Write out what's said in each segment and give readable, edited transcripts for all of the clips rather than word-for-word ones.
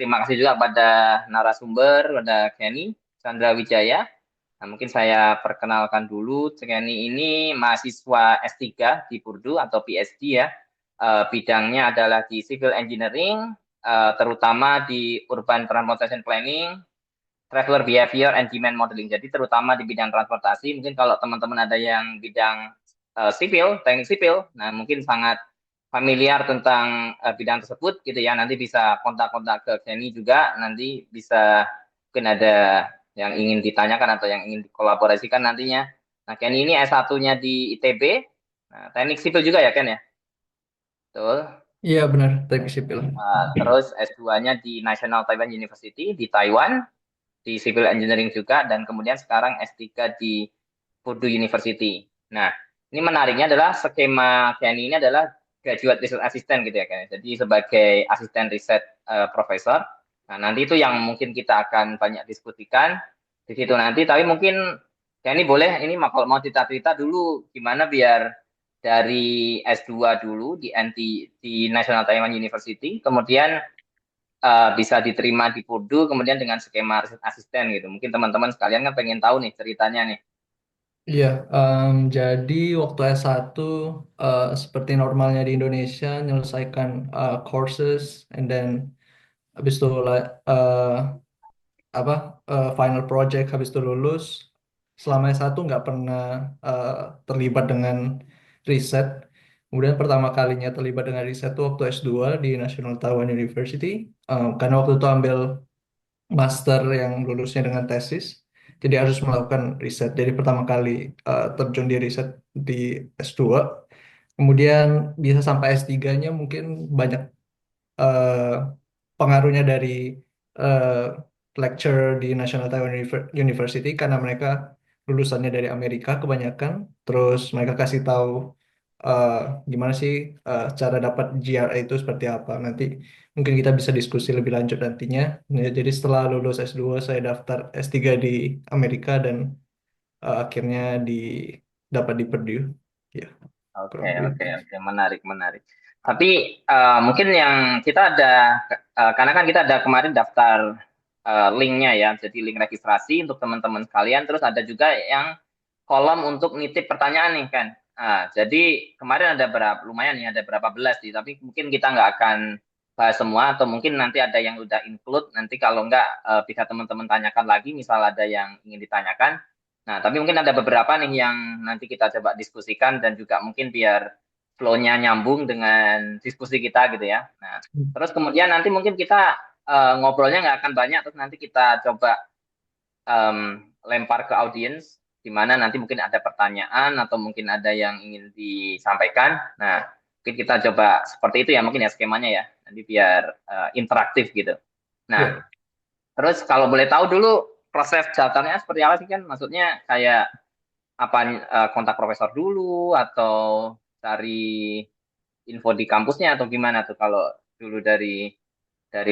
terima kasih juga pada narasumber, pada Kenny Chandra Wijaya. Nah, mungkin saya perkenalkan dulu, Kenny ini mahasiswa S3 di Purdue atau PhD ya. Bidangnya adalah di Civil Engineering, terutama di Urban Transportation Planning, Traveler Behavior and Demand Modeling. Jadi terutama di bidang transportasi, mungkin kalau teman-teman ada yang bidang sipil, teknik sipil, nah mungkin sangat familiar tentang bidang tersebut gitu ya. Nanti bisa kontak-kontak ke Kenny juga, nanti bisa mungkin ada yang ingin ditanyakan atau yang ingin dikolaborasikan nantinya. Nah, Kenny ini S1-nya di ITB, nah, teknik sipil juga ya Ken ya? Betul. Iya benar, teknik sipil. Terus S2-nya di National Taiwan University di Taiwan, di Civil Engineering juga, dan kemudian sekarang S3 di Purdue University. Nah, ini menariknya adalah skema Kenny ini adalah graduate research assistant gitu ya, Ken. Jadi sebagai asisten riset profesor. Nah, nanti itu yang mungkin kita akan banyak diskusikan di situ nanti. Tapi mungkin Kenny boleh ini kalau mau cerita-cerita dulu gimana biar dari S2 dulu di di National Taiwan University, kemudian bisa diterima di Purdue, kemudian dengan skema asisten gitu. Mungkin teman-teman sekalian kan pengen tahu nih ceritanya nih. Iya, jadi waktu S1 seperti normalnya di Indonesia menyelesaikan courses and then habis itu apa final project habis itu lulus. Selama S1 nggak pernah eh, terlibat dengan riset. Kemudian pertama kalinya terlibat dengan riset itu waktu S2 di National Taiwan University. Karena waktu itu ambil master yang lulusnya dengan tesis, jadi harus melakukan riset. Jadi pertama kali terjun di riset di S2, kemudian bisa sampai S3-nya mungkin banyak eh, pengaruhnya dari eh, lecture di National Taiwan University karena mereka lulusannya dari Amerika kebanyakan. Terus mereka kasih tahu eh, gimana sih cara dapat GRE itu seperti apa. Nanti mungkin kita bisa diskusi lebih lanjut nantinya. Ya, jadi setelah lulus S2 saya daftar S3 di Amerika dan akhirnya dapat di Purdue. Ya, Oke, kurang lebih oke, itu. oke, menarik, menarik. Tapi mungkin yang kita ada, karena kan kita ada kemarin daftar linknya ya, jadi link registrasi untuk teman-teman sekalian. Terus ada juga yang kolom untuk nitip pertanyaan nih kan. Jadi kemarin ada berapa, lumayan nih, ada berapa belas sih. Tapi mungkin kita nggak akan bahas semua, atau mungkin nanti ada yang udah include. Nanti kalau nggak bisa teman-teman tanyakan lagi, misal ada yang ingin ditanyakan. Nah, tapi mungkin ada beberapa nih yang nanti kita coba diskusikan dan juga mungkin biar flow-nya nyambung dengan diskusi kita gitu ya. Nah, terus kemudian nanti mungkin kita ngobrolnya nggak akan banyak, terus nanti kita coba lempar ke audiens, di mana nanti mungkin ada pertanyaan atau mungkin ada yang ingin disampaikan. Nah, mungkin kita coba seperti itu ya, mungkin ya skemanya ya, nanti biar interaktif gitu. Nah, Ya. terus kalau boleh tahu dulu proses daftarnya seperti apa sih kan? Maksudnya kayak apa, kontak profesor dulu atau cari info di kampusnya atau gimana tuh kalau dulu dari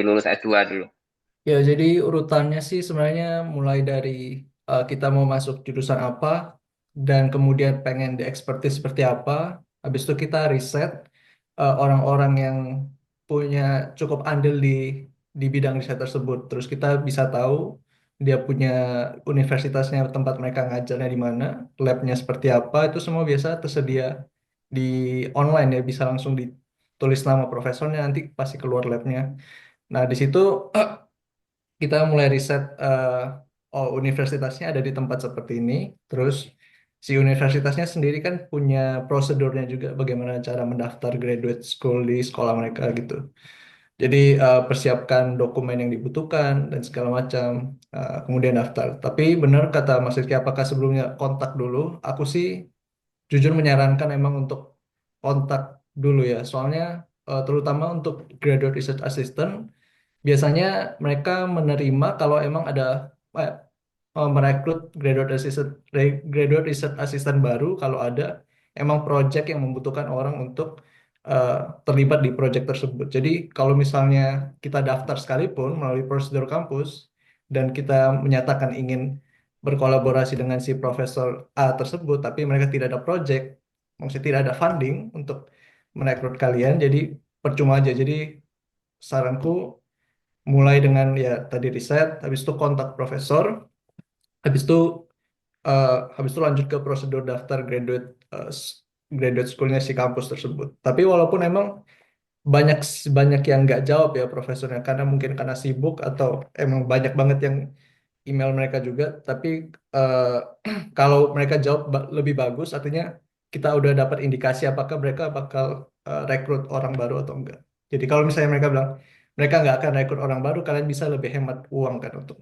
lulus S2 dulu. Ya, jadi urutannya sih sebenarnya mulai dari kita mau masuk jurusan apa dan kemudian pengen di expertise seperti apa. Habis itu kita riset orang-orang yang punya cukup andil di bidang riset tersebut. Terus kita bisa tahu dia punya universitasnya, tempat mereka ngajarnya di mana, labnya seperti apa. Itu semua biasa tersedia di online ya, bisa langsung ditulis nama profesornya nanti pasti keluar labnya. Nah, di situ kita mulai riset oh universitasnya ada di tempat seperti ini. Terus si universitasnya sendiri kan punya prosedurnya juga bagaimana cara mendaftar graduate school di sekolah mereka gitu. Jadi persiapkan dokumen yang dibutuhkan dan segala macam, kemudian daftar. Tapi benar kata Mas Rizky, apakah sebelumnya kontak dulu? Aku sih jujur menyarankan emang untuk kontak dulu ya. Soalnya terutama untuk graduate research assistant biasanya mereka menerima kalau emang ada eh, merekrut graduate research assistant baru kalau ada emang project yang membutuhkan orang untuk eh, terlibat di project tersebut. Jadi kalau misalnya kita daftar sekalipun melalui prosedur kampus dan kita menyatakan ingin berkolaborasi dengan si profesor A tersebut, tapi mereka tidak ada project, maksudnya tidak ada funding untuk merekrut kalian, jadi percuma aja. Jadi saranku Mulai dengan ya tadi riset, habis itu kontak profesor, habis itu habis itu lanjut ke prosedur daftar graduate schoolnya si kampus tersebut. Tapi walaupun emang banyak banyak yang nggak jawab ya profesornya karena mungkin karena sibuk atau emang banyak banget yang email mereka juga. Tapi eh, kalau mereka jawab lebih bagus, artinya kita udah dapat indikasi apakah mereka bakal rekrut orang baru atau enggak. Jadi kalau misalnya mereka bilang mereka nggak akan rekrut orang baru, kalian bisa lebih hemat uang kan untuk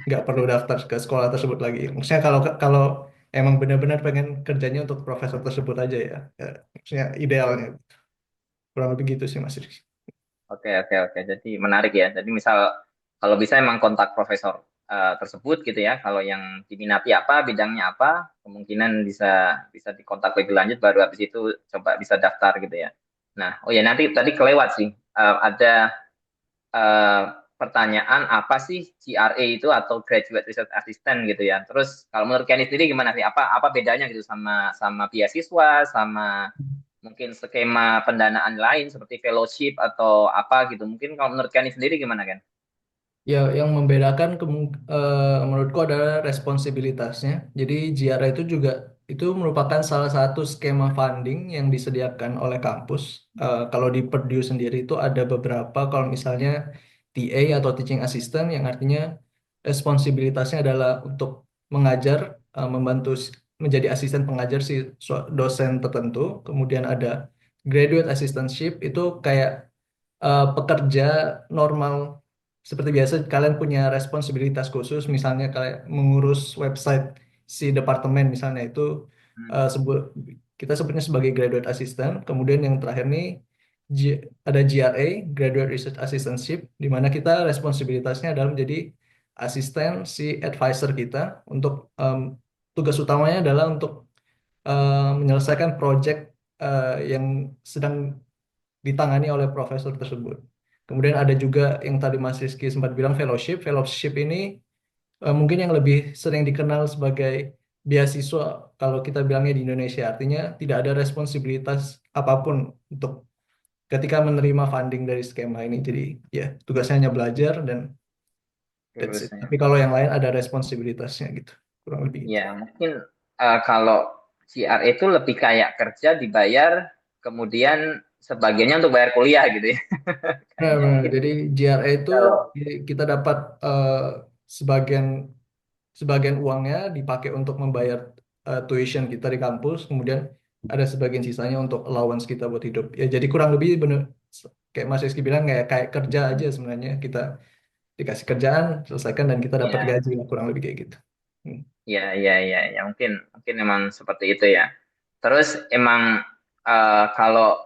nggak perlu daftar ke sekolah tersebut lagi. Maksudnya kalau kalau emang benar-benar pengen kerjanya untuk profesor tersebut aja ya, maksudnya idealnya kurang lebih gitu sih Mas Rizky. Oke, oke, oke. Jadi menarik ya. Jadi misal kalau bisa emang kontak profesor tersebut gitu ya. Kalau yang diminati apa, bidangnya apa, kemungkinan bisa bisa dikontak lebih lanjut baru habis itu coba bisa daftar gitu ya. Nah, oh ya nanti tadi kelewat sih. Ada eh, pertanyaan apa sih GRA itu atau Graduate Research Assistant gitu ya. Terus kalau menurut Kenny sendiri gimana sih? Apa bedanya gitu sama sama beasiswa, sama mungkin skema pendanaan lain seperti fellowship atau apa gitu. Mungkin kalau menurut Kenny sendiri gimana kan? Ya, yang membedakan menurutku adalah responsibilitasnya. Jadi JIARA itu juga itu merupakan salah satu skema funding yang disediakan oleh kampus. Kalau di Purdue sendiri itu ada beberapa, kalau misalnya TA atau teaching assistant, yang artinya responsibilitasnya adalah untuk mengajar, membantu menjadi asisten pengajar si dosen tertentu. Kemudian ada graduate assistantship, itu kayak pekerja normal seperti biasa kalian punya responsibilitas khusus misalnya kalian mengurus website si departemen misalnya itu Hmm. sebut kita sebutnya sebagai graduate assistant. Kemudian yang terakhir nih ada GRA, Graduate Research Assistantship, di mana kita responsibilitasnya adalah menjadi asisten si advisor kita untuk tugas utamanya adalah untuk menyelesaikan project yang sedang ditangani oleh profesor tersebut. Kemudian ada juga yang tadi Mas Rizky sempat bilang fellowship. Fellowship ini mungkin yang lebih sering dikenal sebagai beasiswa kalau kita bilangnya di Indonesia. Artinya tidak ada responsibilitas apapun untuk ketika menerima funding dari skema ini. Jadi ya tugasnya hanya belajar dan that's it. Lulusnya. Tapi kalau yang lain ada responsibilitasnya gitu. Kurang lebih gitu. Ya, mungkin kalau CR itu lebih kayak kerja dibayar, kemudian sebagiannya untuk bayar kuliah gitu ya. Kayaknya Benar-benar. mungkin Jadi GRA itu kalau kita dapat sebagian sebagian uangnya dipakai untuk membayar tuition kita di kampus, kemudian ada sebagian sisanya untuk allowance kita buat hidup. Ya, jadi kurang lebih bener kayak Mas Rizky bilang kayak kayak kerja aja sebenarnya kita dikasih kerjaan, selesaikan dan kita dapat ya, gaji lah kurang lebih kayak gitu. Hmm. ya, ya, ya, ya, mungkin mungkin emang seperti itu ya. Terus emang kalau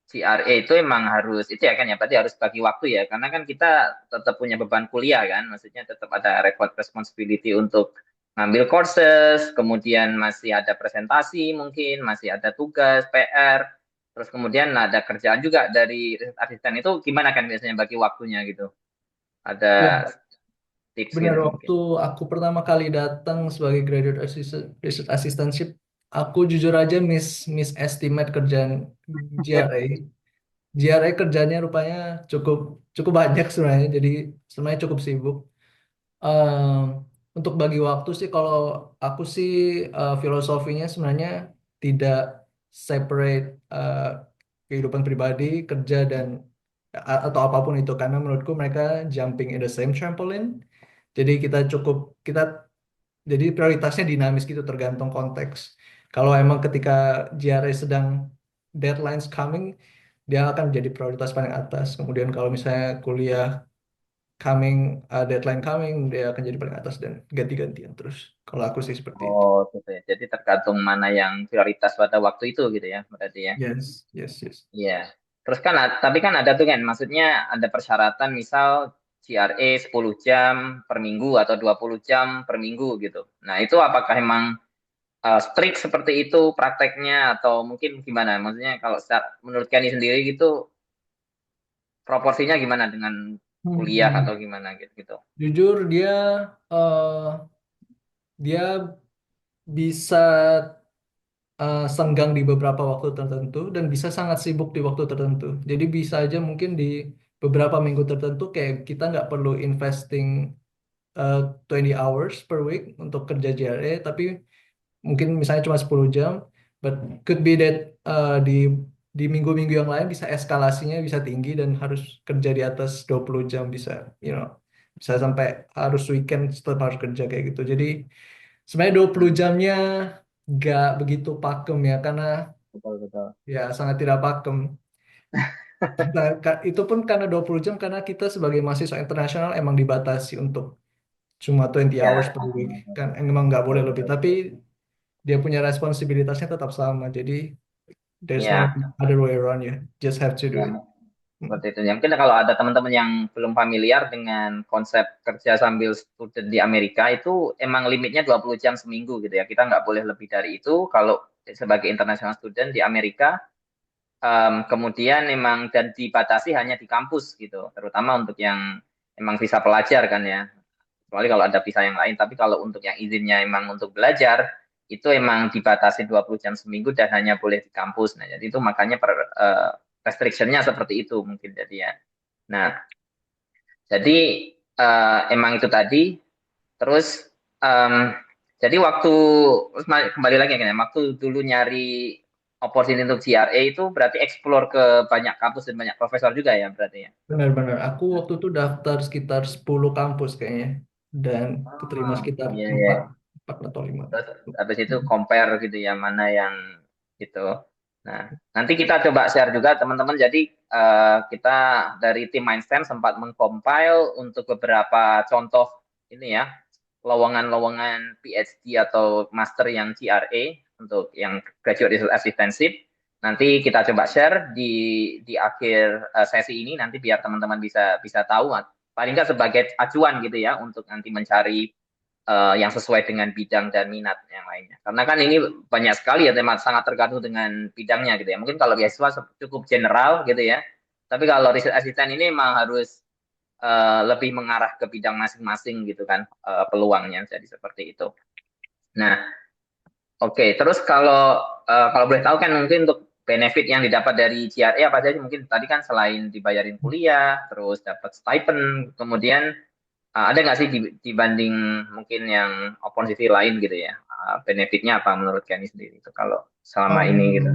CRA itu emang harus itu ya kan ya, berarti harus bagi waktu ya, karena kan kita tetap punya beban kuliah kan, maksudnya tetap ada responsibility untuk ngambil courses, kemudian masih ada presentasi mungkin, masih ada tugas, PR, terus kemudian ada kerjaan juga dari asisten itu gimana kan biasanya bagi waktunya gitu? Ada Ya, tips benar gitu waktu mungkin? aku pertama kali datang sebagai graduate assistant, research assistantship, aku jujur aja miss estimate kerjaan GRA. GRE kerjanya rupanya cukup cukup banyak sebenarnya, jadi sebenarnya cukup sibuk. Em, untuk bagi waktu sih, kalau aku sih filosofinya sebenarnya tidak separate kehidupan pribadi, kerja dan atau apapun itu, karena menurutku mereka jumping in the same trampoline. Jadi kita jadi prioritasnya dinamis gitu tergantung konteks. Kalau emang ketika GRE sedang deadlines coming, dia akan menjadi prioritas paling atas. Kemudian kalau misalnya kuliah deadline coming, dia akan jadi paling atas dan ganti-gantian terus. Kalau aku sih seperti itu. Oh gitu ya, jadi tergantung mana yang prioritas pada waktu itu gitu ya berarti ya. Yes, yes, yes. Iya. Terus kan, tapi kan ada tuh kan, maksudnya ada persyaratan misal CRE 10 jam per minggu atau 20 jam per minggu gitu. Nah, itu apakah emang strict seperti itu prakteknya atau mungkin gimana? Maksudnya kalau menurut Kenny sendiri gitu, proporsinya gimana dengan kuliah Hmm. atau gimana gitu gitu. Jujur dia bisa senggang di beberapa waktu tertentu dan bisa sangat sibuk di waktu tertentu. Jadi bisa aja mungkin di beberapa minggu tertentu kayak kita nggak perlu investing uh, 20 hours per week untuk kerja JRE, tapi mungkin misalnya cuma 10 jam, but could be that di minggu-minggu yang lain bisa eskalasinya bisa tinggi dan harus kerja di atas 20 jam bisa, you know, bisa sampai harus weekend tetap harus kerja kayak gitu. Jadi sebenarnya 20 Hmm, jamnya nggak begitu pakem ya, karena betul betul. ya sangat tidak pakem. Nah, itu pun karena 20 jam karena kita sebagai mahasiswa internasional emang dibatasi untuk cuma 20 Ya, hours per week kan emang nggak boleh betul lebih, betul tapi betul. dia punya responsibilitasnya tetap sama, jadi there's no Ya, other way around, you just have to do ya it. Mm. seperti itu. Ya, mungkin kalau ada teman-teman yang belum familiar dengan konsep kerja sambil student di Amerika itu emang limitnya 20 jam seminggu gitu ya. Kita nggak boleh lebih dari itu kalau sebagai international student di Amerika. Kemudian memang dan dibatasi hanya di kampus gitu, terutama untuk yang emang visa pelajar kan ya. Kecuali kalau ada visa yang lain, tapi kalau untuk yang izinnya emang untuk belajar, itu emang dibatasi 20 jam seminggu dan hanya boleh di kampus. Nah, jadi itu makanya restriction-nya seperti itu mungkin jadi ya. Nah, jadi emang itu tadi. Terus em, jadi waktu terus kembali lagi kan ya, waktu dulu nyari opportunity untuk GRE itu berarti explore ke banyak kampus dan banyak profesor juga ya berarti ya. Benar-benar aku waktu itu daftar sekitar 10 kampus kayaknya dan keterima Oh, sekitar iya iya. 4 atau 5. Terus habis itu compare gitu ya mana yang gitu. Nah, nanti kita coba share juga teman-teman. Jadi kita dari tim Mindstem sempat mengcompile untuk beberapa contoh ini ya, lowongan-lowongan PhD atau master yang GRE untuk yang graduate research assistantship. Nanti kita coba share di akhir sesi ini nanti biar teman-teman bisa bisa tahu paling nggak sebagai acuan gitu ya untuk nanti mencari yang sesuai dengan bidang dan minat yang lainnya. Karena kan ini banyak sekali ya tema sangat tergantung dengan bidangnya gitu ya. Mungkin kalau beasiswa cukup general gitu ya. Tapi kalau riset asisten ini memang harus lebih mengarah ke bidang masing-masing gitu kan peluangnya jadi seperti itu. Nah, oke. Terus kalau boleh tahu kan mungkin untuk benefit yang didapat dari GRE apa saja? Mungkin tadi kan selain dibayarin kuliah, terus dapat stipend, kemudian ada nggak sih dibanding mungkin yang opposisi lain gitu ya? Benefitnya apa menurut Kenny sendiri itu kalau selama ini gitu?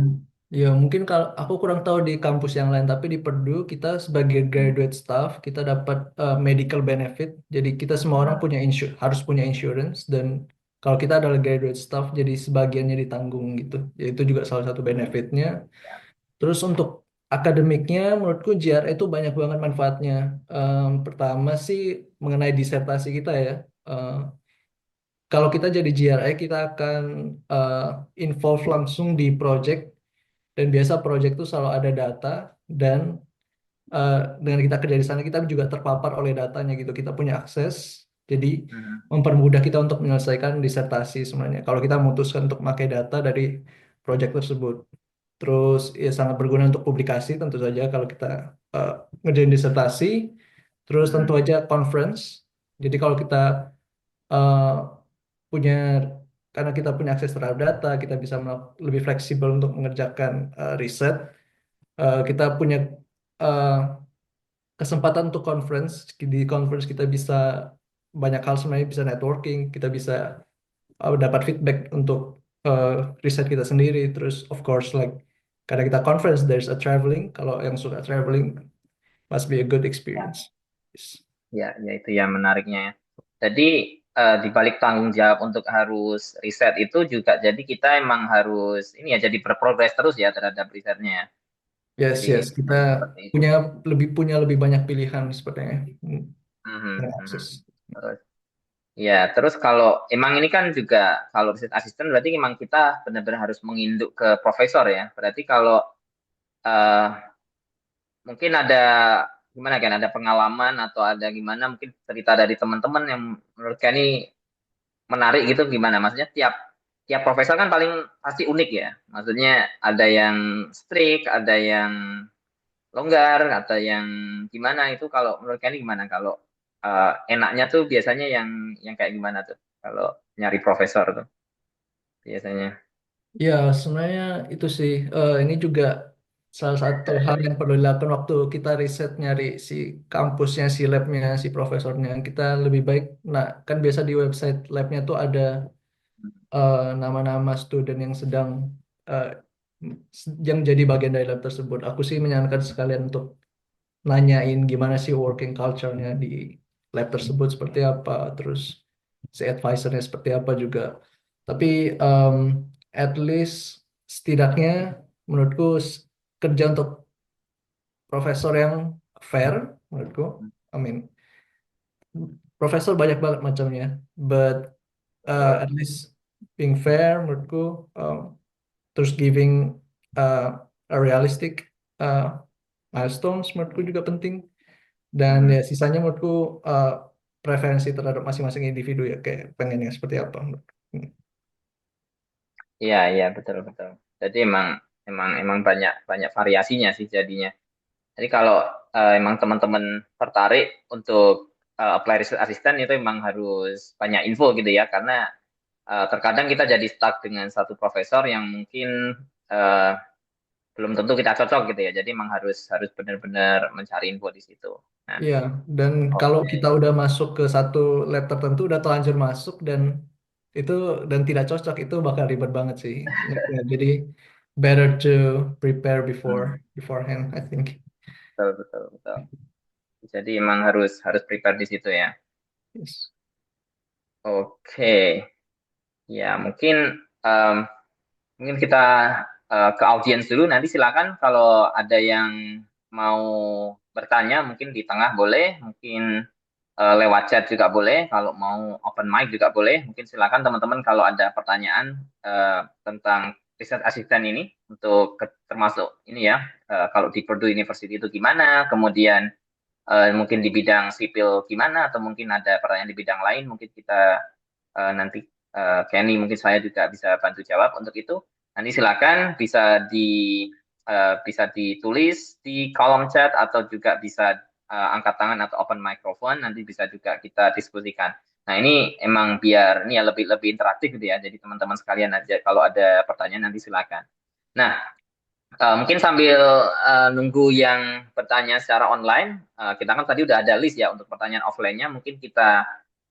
Ya mungkin kalau aku kurang tahu di kampus yang lain, tapi di Purdue kita sebagai graduate staff kita dapat medical benefit. Jadi kita semua orang punya harus punya insurance, dan kalau kita adalah graduate staff jadi sebagiannya ditanggung gitu. Ya itu juga salah satu benefitnya. Terus untuk akademiknya menurutku JR itu banyak banget manfaatnya. Pertama sih mengenai disertasi kita ya. Eh, Kalau kita jadi GRE kita akan eh, involve langsung di project, dan biasa project itu selalu ada data, dan eh, dengan kita kerja di sana kita juga terpapar oleh datanya gitu. Kita punya akses, jadi Mhm. mempermudah kita untuk menyelesaikan disertasi sebenarnya. Kalau kita memutuskan untuk pakai data dari project tersebut, terus ya sangat berguna untuk publikasi tentu saja kalau kita eh, ngerjain disertasi. Terus tentu Mhm. aja conference. Jadi kalau kita eh, punya karena kita punya akses terhadap data, kita bisa lebih fleksibel untuk mengerjakan riset. Kita punya eh, kesempatan untuk conference. Di conference kita bisa banyak hal sebenarnya, bisa networking, kita bisa dapat feedback untuk eh, riset kita sendiri. Terus of course like karena kita conference there's a traveling. Kalau yang suka traveling must be a good Ya, experience. Yes. ya, ya itu yang menariknya ya. Jadi di balik tanggung jawab untuk harus riset itu juga jadi kita emang harus ini ya jadi berprogres terus ya terhadap risetnya ya. Yes, Jadi yes. Kita jadi seperti itu. punya lebih banyak pilihan sepertinya. Mhm, Dengan mhm. akses. Terus ya, terus kalau emang ini kan juga kalau riset asisten berarti emang kita benar-benar harus menginduk ke profesor ya. Berarti kalau eh, mungkin ada gimana kan, ada pengalaman atau ada gimana mungkin cerita dari teman-teman yang menurut kalian ini menarik gitu gimana? Maksudnya tiap tiap profesor kan paling pasti unik ya. Maksudnya ada yang strict, ada yang longgar, ada yang gimana itu kalau menurut kalian gimana? Kalau enaknya tuh biasanya yang kayak gimana tuh kalau nyari profesor tuh biasanya. Ya, sebenarnya itu sih. Ini juga. salah satu hal yang perlu dilakukan waktu kita riset nyari si kampusnya, si labnya, si profesornya, kita lebih baik, nah kan biasa di website labnya tuh ada nama-nama student yang sedang eh, yang jadi bagian dari lab tersebut. Aku sih menyarankan sekalian untuk nanyain gimana sih working culture-nya di lab tersebut seperti apa, terus si advisornya seperti apa juga. Tapi um, at least setidaknya menurutku kerja untuk profesor yang fair, menurutku. I mean, profesor banyak banget macamnya, but Betul. at least being fair menurutku, um, terus giving uh, a realistic uh, milestones menurutku juga penting. Dan Hmm. ya sisanya menurutku uh, preferensi terhadap masing-masing individu ya kayak pengennya seperti apa. Hmm. Iya, iya, betul, betul. Jadi emang emang emang banyak banyak variasinya sih jadinya. Jadi kalau emang teman-teman tertarik untuk apply research assistant itu emang harus banyak info gitu ya, karena terkadang kita jadi stuck dengan satu profesor yang mungkin eh, belum tentu kita cocok gitu ya. Jadi emang harus harus benar-benar mencari info di situ. Nah, Iya, dan kalau oke. kita udah masuk ke satu lab tertentu, udah terlanjur masuk itu dan tidak cocok itu bakal ribet banget sih. Ya, jadi better to prepare Hmm, beforehand, I think. betul, betul, betul. Jadi emang harus harus prepare di situ ya. Yes. Oke, ya mungkin em, mungkin kita ke audiens dulu. Nanti silakan kalau ada yang mau bertanya, mungkin di tengah boleh, mungkin lewat chat juga boleh. Kalau mau open mic juga boleh. Mungkin silakan teman-teman kalau ada pertanyaan tentang research assistant ini untuk termasuk ini ya. Kalau di Purdue University itu gimana? Kemudian mungkin di bidang sipil gimana? Atau mungkin ada pertanyaan di bidang lain? Mungkin kita nanti Kenny mungkin saya juga bisa bantu jawab untuk itu. Nanti silakan bisa ditulis di kolom chat atau juga bisa angkat tangan atau open microphone. Nanti bisa juga kita diskusikan. Nah ini emang biar ini ya lebih lebih interaktif gitu ya. Jadi teman-teman sekalian aja kalau ada pertanyaan nanti silakan. Nah mungkin sambil nunggu yang bertanya secara online, kita kan tadi udah ada list ya untuk pertanyaan offline-nya. Mungkin kita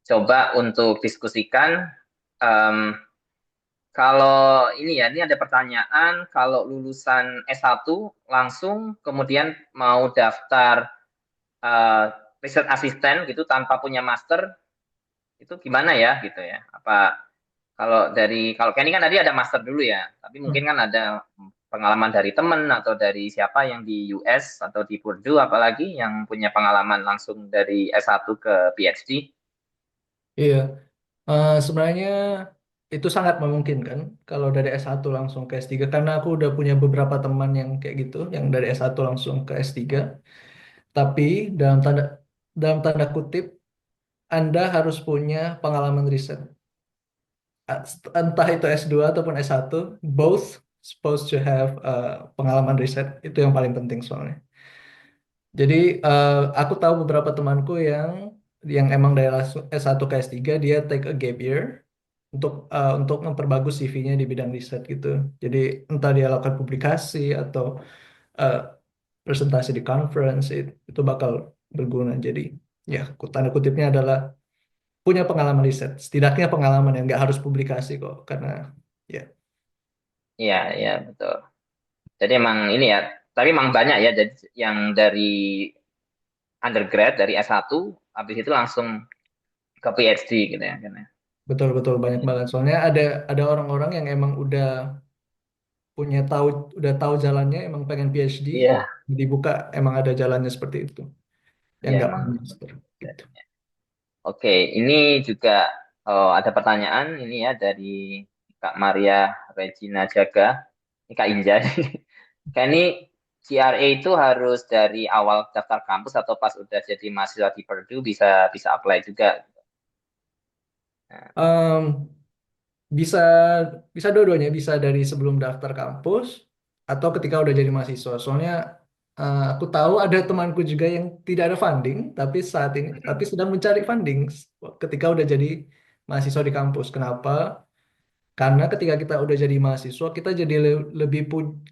coba untuk diskusikan. Em, Kalau ini ya, ini ada pertanyaan, kalau lulusan S1 langsung kemudian mau daftar eh, research assistant gitu tanpa punya master, itu gimana ya gitu ya? Apa kalau Kenny kan tadi ada master dulu ya, tapi mungkin kan ada pengalaman dari temen atau dari siapa yang di US atau di Purdue apalagi yang punya pengalaman langsung dari S1 ke PhD. Iya, sebenarnya itu sangat memungkinkan kalau dari S1 langsung ke S3 karena aku udah punya beberapa teman yang kayak gitu, yang dari S1 langsung ke S3. Tapi dalam tanda kutip Anda harus punya pengalaman riset. Entah itu S2 ataupun S1, both supposed to have pengalaman riset. Itu yang paling penting soalnya. Jadi aku tahu beberapa temanku yang emang dari S1 ke S3 dia take a gap year untuk memperbagus CV-nya di bidang riset gitu. Jadi entah dia lakukan publikasi atau eh, presentasi di conference itu bakal berguna. Jadi ya tanda kutipnya adalah punya pengalaman riset. Setidaknya pengalaman yang nggak harus publikasi kok karena ya Iya, iya betul. Jadi emang ini ya, tapi emang banyak ya jadi yang dari undergrad dari S1 habis itu langsung ke PhD gitu ya kan ya. betul-betul banyak banget. Soalnya ada orang-orang yang emang udah tahu jalannya, emang pengen PhD, Iya, dibuka emang ada jalannya seperti itu. Yang iya nggak emang. punya master gitu. Oke, ini juga ada pertanyaan ini ya dari Kak Maria Regina Jaga. Ini Kak Inja. Kak ini CRA itu harus dari awal daftar kampus atau pas udah jadi mahasiswa di Purdue bisa bisa apply juga. Nah, Em, bisa bisa dua-duanya, bisa dari sebelum daftar kampus atau ketika udah jadi mahasiswa. Soalnya aku tahu ada temanku juga yang tidak ada funding, tapi sedang mencari funding ketika udah jadi mahasiswa di kampus. Kenapa? Karena ketika kita udah jadi mahasiswa, kita jadi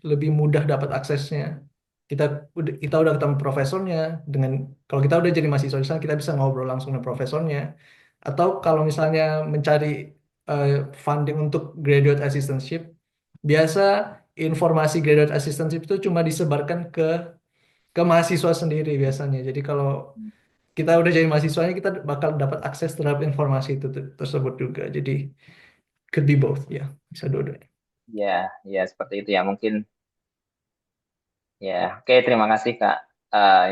lebih mudah dapat aksesnya. Kita udah ketemu profesornya dengan kalau kita udah jadi mahasiswa di sana, kita bisa ngobrol langsung dengan profesornya. Atau kalau misalnya mencari eh, funding untuk graduate assistantship, biasa informasi graduate assistantship itu cuma disebarkan ke mahasiswa sendiri biasanya. Jadi kalau kita udah jadi mahasiswanya, kita bakal dapat akses terhadap informasi itu tersebut juga. Jadi could be both, ya, bisa dua-duanya. Ya, ya seperti itu ya mungkin. Ya, oke, terima kasih Kak.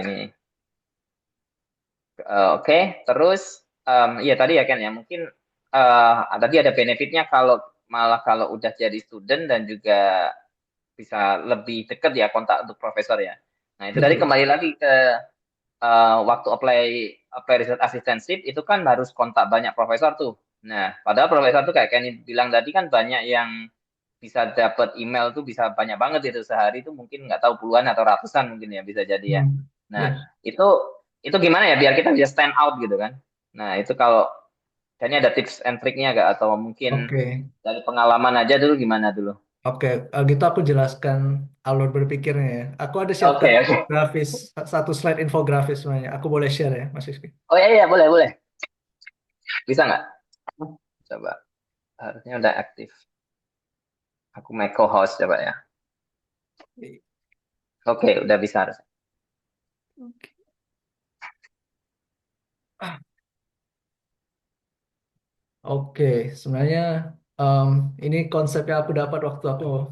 Ini oke, terus ya tadi ya kan ya mungkin tadi ada benefitnya kalau malah kalau udah jadi student dan juga bisa lebih dekat ya kontak untuk profesor ya. Nah itu tadi Betul. kembali lagi ke waktu apply apply research assistantship itu kan harus kontak banyak profesor tuh. Nah padahal profesor tuh kayak Kenny bilang tadi kan banyak yang bisa dapat email tuh bisa banyak banget itu sehari itu mungkin nggak tahu puluhan atau ratusan mungkin ya bisa jadi ya. Hmm. Nah Yes. itu itu gimana ya biar kita bisa stand out gitu kan. Nah itu kalau ini ada tips and triknya gak atau mungkin Oke. dari pengalaman aja dulu gimana dulu? Oke, kalau gitu aku jelaskan alur berpikirnya ya. Aku ada siapkan Oke, oke. infografis, satu slide infografis sebenarnya. Aku boleh share ya, Mas Rizky. Oh iya, iya, boleh, boleh. Bisa nggak? Coba. Harusnya udah aktif. Aku make co-host coba ya. Oke, udah bisa harusnya. Oke, sebenarnya em, ini konsep yang aku dapat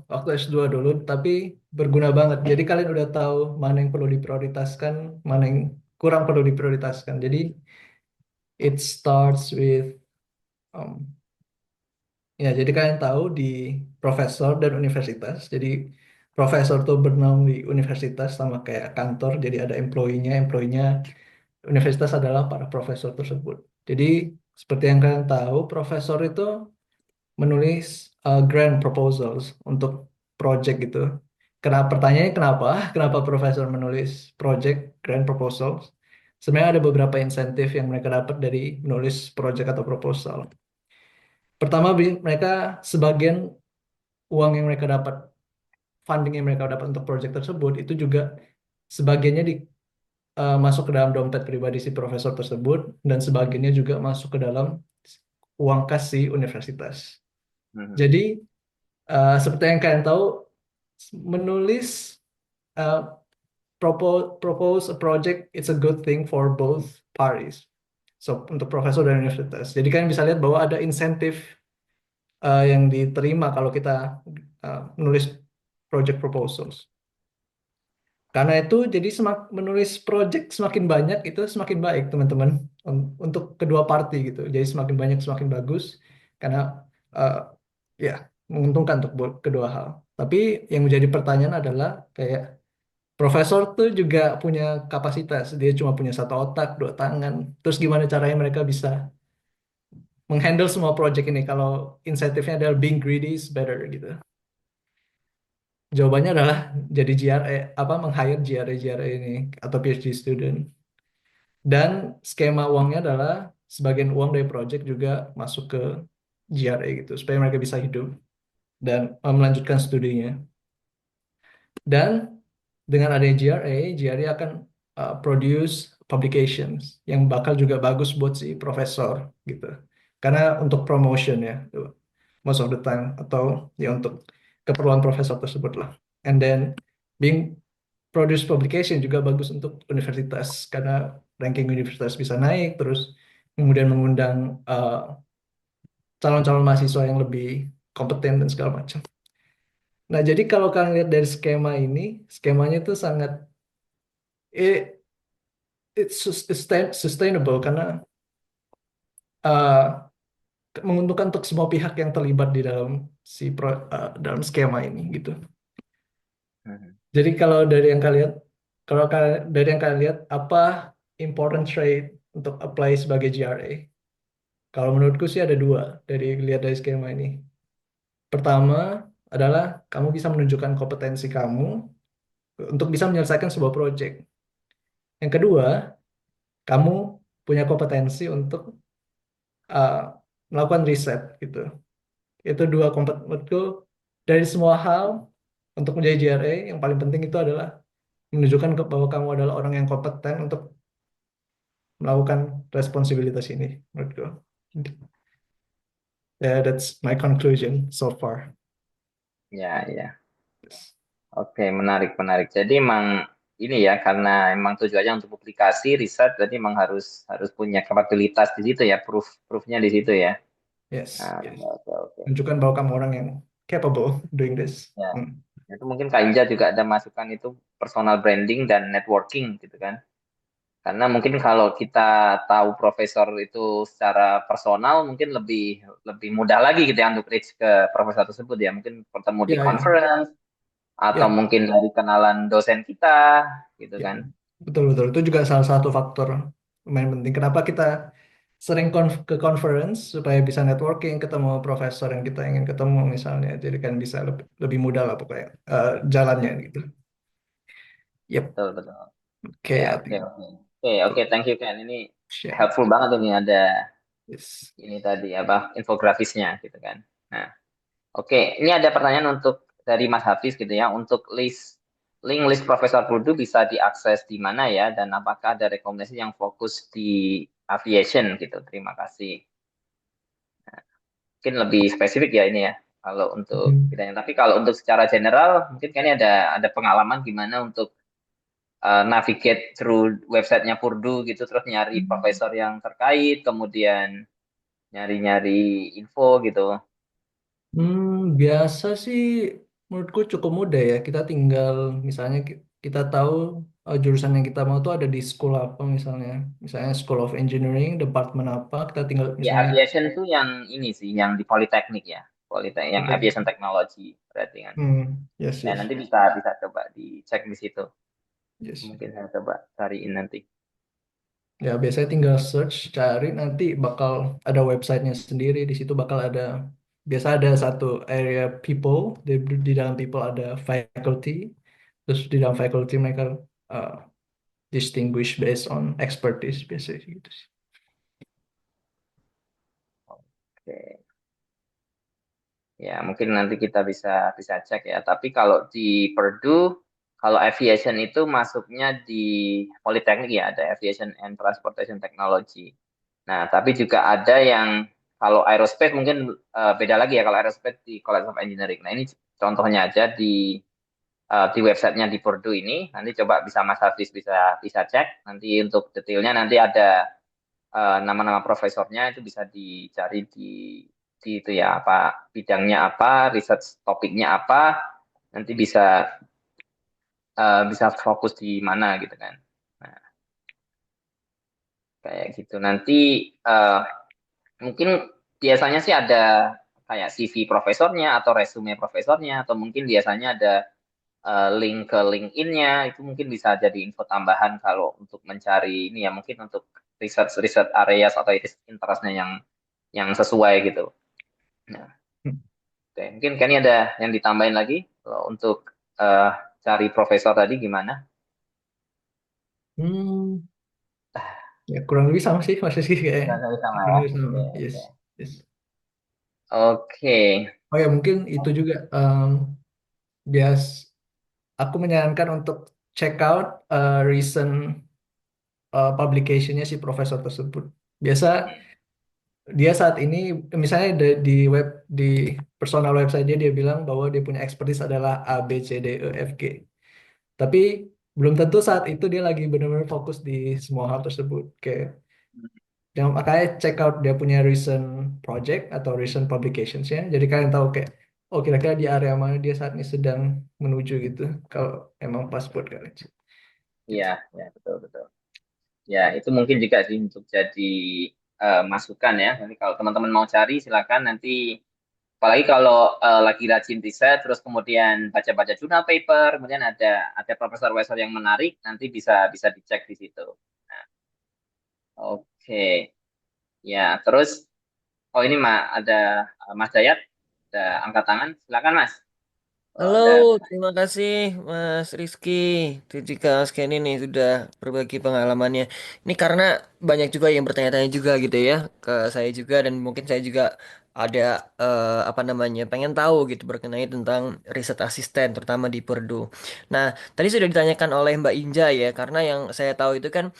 waktu S2 dulu, tapi berguna banget. Jadi kalian udah tahu mana yang perlu diprioritaskan, mana yang kurang perlu diprioritaskan. Jadi it starts with um, ya, jadi kalian tahu di profesor dan universitas. Jadi profesor tuh bernaung di universitas sama kayak kantor. Jadi ada employee-nya universitas adalah para profesor tersebut. Jadi seperti yang kalian tahu, profesor itu menulis grant proposals untuk project gitu. Kenapa pertanyaannya kenapa? Kenapa profesor menulis project grant proposals? Sebenarnya ada beberapa insentif yang mereka dapat dari menulis project atau proposal. Pertama, mereka sebagian uang yang mereka dapat, funding yang mereka dapat untuk project tersebut itu juga sebagiannya masuk ke dalam dompet pribadi si profesor tersebut dan sebagiannya juga masuk ke dalam uang kas si universitas. Mhm. Jadi seperti yang kalian tahu, menulis uh, propose a project it's a good thing for both parties. So untuk profesor dan universitas. Jadi kalian bisa lihat bahwa ada insentif yang diterima kalau kita menulis project proposals. Karena itu jadi menulis project semakin banyak itu semakin baik teman-teman untuk kedua party gitu. Jadi semakin banyak semakin bagus karena uh, ya menguntungkan untuk kedua hal. Tapi yang menjadi pertanyaan adalah kayak profesor tuh juga punya kapasitas. Dia cuma punya satu otak, dua tangan. Terus gimana caranya mereka bisa menghandle semua project ini kalau insentifnya adalah being greedy is better gitu. Jawabannya adalah jadi GRE apa meng-hire GRE ini atau PhD student. Dan skema uangnya adalah sebagian uang dari project juga masuk ke GRE gitu supaya mereka bisa hidup dan melanjutkan studinya. Dan dengan adanya GRE akan produce publications yang bakal juga bagus buat si profesor gitu. Karena untuk promotion ya, most of the time atau ya untuk keperluan profesor tersebut lah. And then being produce publication juga bagus untuk universitas karena ranking universitas bisa naik terus kemudian mengundang calon-calon mahasiswa yang lebih kompeten dan segala macam. Nah, jadi kalau kalian lihat dari skema ini, skemanya itu sangat it, sustainable karena uh, menguntungkan untuk semua pihak yang terlibat di dalam dalam skema ini gitu. Mhm. Jadi dari yang kalian lihat apa important trait untuk apply sebagai GRA? Kalau menurutku sih ada dua lihat dari skema ini. Pertama adalah kamu bisa menunjukkan kompetensi kamu untuk bisa menyelesaikan sebuah project. Yang kedua, kamu punya kompetensi untuk uh, melakukan riset gitu. Itu dua menurutku dari semua hal untuk menjadi GRE yang paling penting itu adalah menunjukkan bahwa kamu adalah orang yang kompeten untuk melakukan responsibilitas ini menurutku. Yeah, that's my conclusion so far. Ya, ya. Oke, menarik, menarik. Jadi emang ini ya, karena emang tujuannya untuk publikasi, riset, jadi emang harus harus punya kapabilitas di situ ya, proofnya di situ ya. Yes, Nah, yes. oke, oke. Menunjukkan bahwa kamu orang yang capable doing this. Ya, Hmm. itu mungkin Kak Inja juga ada masukan itu personal branding dan networking gitu kan. Karena mungkin kalau kita tahu profesor itu secara personal, mungkin lebih lebih mudah lagi gitu ya untuk reach ke profesor tersebut ya. Mungkin bertemu di Ya, ya, conference, atau ya, mungkin dari kenalan dosen kita gitu ya. kan. Betul, betul. Itu juga salah satu faktor lumayan penting. Kenapa kita sering ke conference supaya bisa networking, ketemu profesor yang kita ingin ketemu misalnya. Jadi kan bisa lebih mudah lah pokoknya jalannya gitu. Yep. Betul, betul. Ya, Okay, I oke, think. oke. Oke, oke, thank you Ken. Ini Share. helpful banget ini ada Yes. ini tadi apa infografisnya gitu kan. Nah, oke, ini ada pertanyaan untuk dari Mas Hafiz gitu ya. Untuk list Profesor Purdu bisa diakses di mana ya? Dan apakah ada rekomendasi yang fokus di aviation gitu? Terima kasih. Mungkin lebih spesifik ya ini ya. Kalau untuk Hmm. bidangnya. Tapi kalau untuk secara general, mungkin kayaknya ada pengalaman gimana untuk navigate through websitenya Purdu gitu, terus nyari profesor yang terkait, kemudian nyari-nyari info gitu. Biasa sih menurutku cukup mudah ya. Kita tinggal misalnya kita tahu jurusan yang kita mau tuh ada di school apa misalnya. Misalnya School of Engineering, departemen apa, kita tinggal Ya, misalnya aviation tuh yang ini sih, yang di Politeknik ya. Politeknik, yang aviation technology berarti kan. yes, Ya, yes. nanti bisa bisa coba dicek di situ. Yes. Mungkin saya coba cariin nanti. Ya, biasanya tinggal search, cari nanti bakal ada websitenya sendiri. Di situ bakal ada biasa ada satu area people, di dalam people ada faculty, terus di dalam faculty mereka uh, distinguish based on expertise biasanya gitu sih. Oke. Ya, mungkin nanti kita bisa bisa cek ya. Tapi kalau di Purdue, kalau aviation itu masuknya di Politeknik ya, ada Aviation and Transportation Technology. Nah, tapi juga ada yang kalau aerospace mungkin beda lagi ya. Kalau aerospace di College of Engineering. Nah, ini contohnya aja di websitenya di Purdue ini. Nanti coba bisa Mas Hafiz bisa bisa cek. Nanti untuk detailnya nanti ada nama-nama profesornya itu bisa dicari di itu ya apa bidangnya apa, research topiknya apa, nanti bisa bisa fokus di mana gitu kan. Nah, kayak gitu. Nanti eh, mungkin biasanya sih ada kayak CV profesornya atau resume profesornya atau mungkin biasanya ada link ke LinkedIn-nya itu mungkin bisa jadi info tambahan kalau untuk mencari ini ya mungkin untuk research research areas atau interestnya yang sesuai gitu. Nah, oke. Mungkin kan ini ada yang ditambahin lagi kalau untuk eh, cari profesor tadi gimana? Hmm, ya kurang lebih sama sih masih sih kayaknya. Sama sama Kurang ya. lebih sama. Oke, Yes, oke. yes. Oke. Oh ya mungkin itu juga bias aku menyarankan untuk check out recent publication-nya si profesor tersebut. Biasa dia saat ini misalnya di web di personal website dia bilang bahwa dia punya expertise adalah A B C D E F G. Tapi belum tentu saat itu dia lagi benar-benar fokus di semua hal tersebut. Kayak yang makanya check out dia punya recent project atau recent publications-nya. Jadi kalian tahu kayak oh kira-kira di area mana dia saat ini sedang menuju gitu. Kalau emang pas buat kalian sih. Iya, Gitu. ya betul betul. Ya, itu mungkin juga sih untuk jadi masukan ya. Nanti kalau teman-teman mau cari silakan nanti apalagi kalau lagi rajin riset terus kemudian baca-baca jurnal paper, kemudian ada profesor-profesor yang menarik, nanti bisa bisa dicek di situ. Nah, oke. Ya, terus oh ini ada Mas Dayat ada angkat tangan. Silakan Mas. Kalau Halo, ada terima kasih Mas Rizky. Itu juga Mas Kenny nih sudah berbagi pengalamannya. Ini karena banyak juga yang bertanya-tanya juga gitu ya ke saya juga dan mungkin saya juga ada apa namanya pengen tahu gitu berkenai tentang riset asisten terutama di Purdue. Nah, tadi sudah ditanyakan oleh Mbak Inja ya, karena yang saya tahu itu kan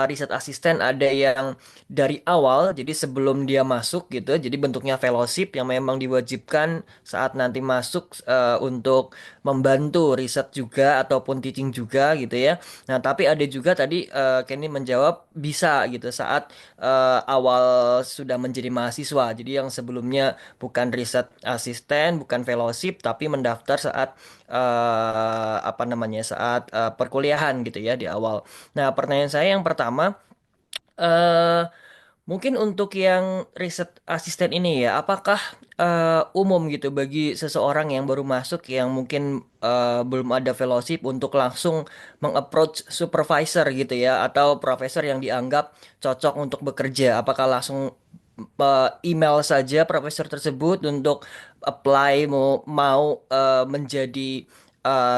riset asisten ada yang dari awal, jadi sebelum dia masuk gitu, jadi bentuknya fellowship yang memang diwajibkan saat nanti masuk untuk membantu riset juga ataupun teaching juga gitu ya. Nah, tapi ada juga tadi Kenny menjawab bisa gitu saat awal sudah menjadi mahasiswa. Jadi yang sebelumnya bukan riset asisten, bukan fellowship, tapi mendaftar saat apa namanya saat perkuliahan gitu ya di awal. Nah, pertanyaan saya yang pertama, eh mungkin untuk yang riset asisten ini ya, apakah umum gitu bagi seseorang yang baru masuk yang mungkin belum ada fellowship untuk langsung mengapproach supervisor gitu ya, atau profesor yang dianggap cocok untuk bekerja? Apakah langsung email saja profesor tersebut untuk apply mau menjadi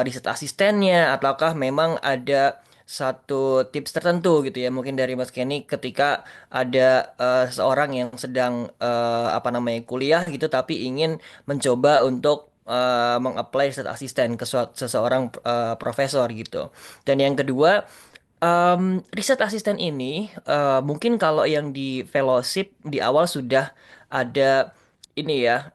riset asistennya, ataukah memang ada satu tips tertentu gitu ya mungkin dari Mas Kenny ketika ada seseorang yang sedang apa namanya kuliah gitu tapi ingin mencoba untuk mengapply riset asisten ke seseorang profesor gitu. Dan yang kedua, riset asisten ini mungkin kalau yang di fellowship di awal sudah ada ini ya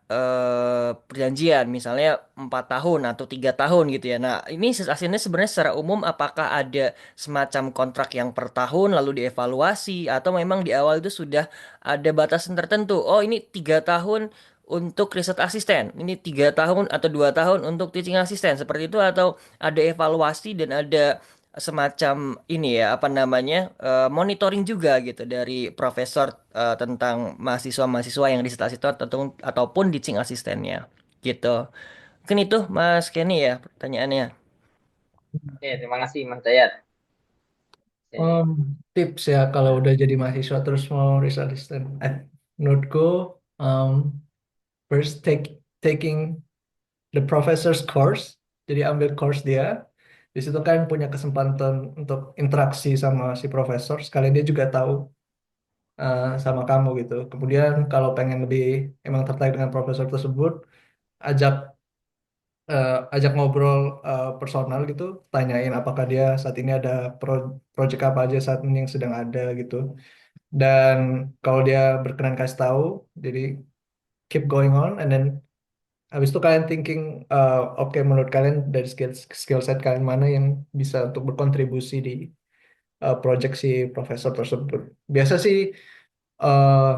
perjanjian misalnya 4 tahun atau 3 tahun gitu ya. Nah ini riset asistennya sebenarnya secara umum apakah ada semacam kontrak yang per tahun lalu dievaluasi atau memang di awal itu sudah ada batasan tertentu. Oh ini 3 tahun untuk riset asisten, ini 3 tahun atau 2 tahun untuk teaching asisten seperti itu atau ada evaluasi dan ada semacam ini ya apa namanya monitoring juga gitu dari profesor tentang mahasiswa-mahasiswa yang disertasi itu ataupun teaching asistennya gitu. Mungkin itu Mas Kenny ya pertanyaannya. Oke, terima kasih Mas Dayat. Oke. Um, Tips ya kalau udah jadi mahasiswa terus mau research assistant. Menurutku, um, first taking the professor's course. Jadi ambil course dia. Di situ kan punya kesempatan untuk interaksi sama si profesor. Sekalian dia juga tahu sama kamu gitu. Kemudian kalau pengen lebih emang tertarik dengan profesor tersebut, ajak ajak ngobrol personal gitu, tanyain apakah dia saat ini ada project apa aja saat ini yang sedang ada gitu. Dan kalau dia berkenan kasih tahu, jadi keep going on, and then habis itu kalian thinking, oke menurut kalian dari skill set kalian mana yang bisa untuk berkontribusi di project si profesor tersebut. Biasa sih eh,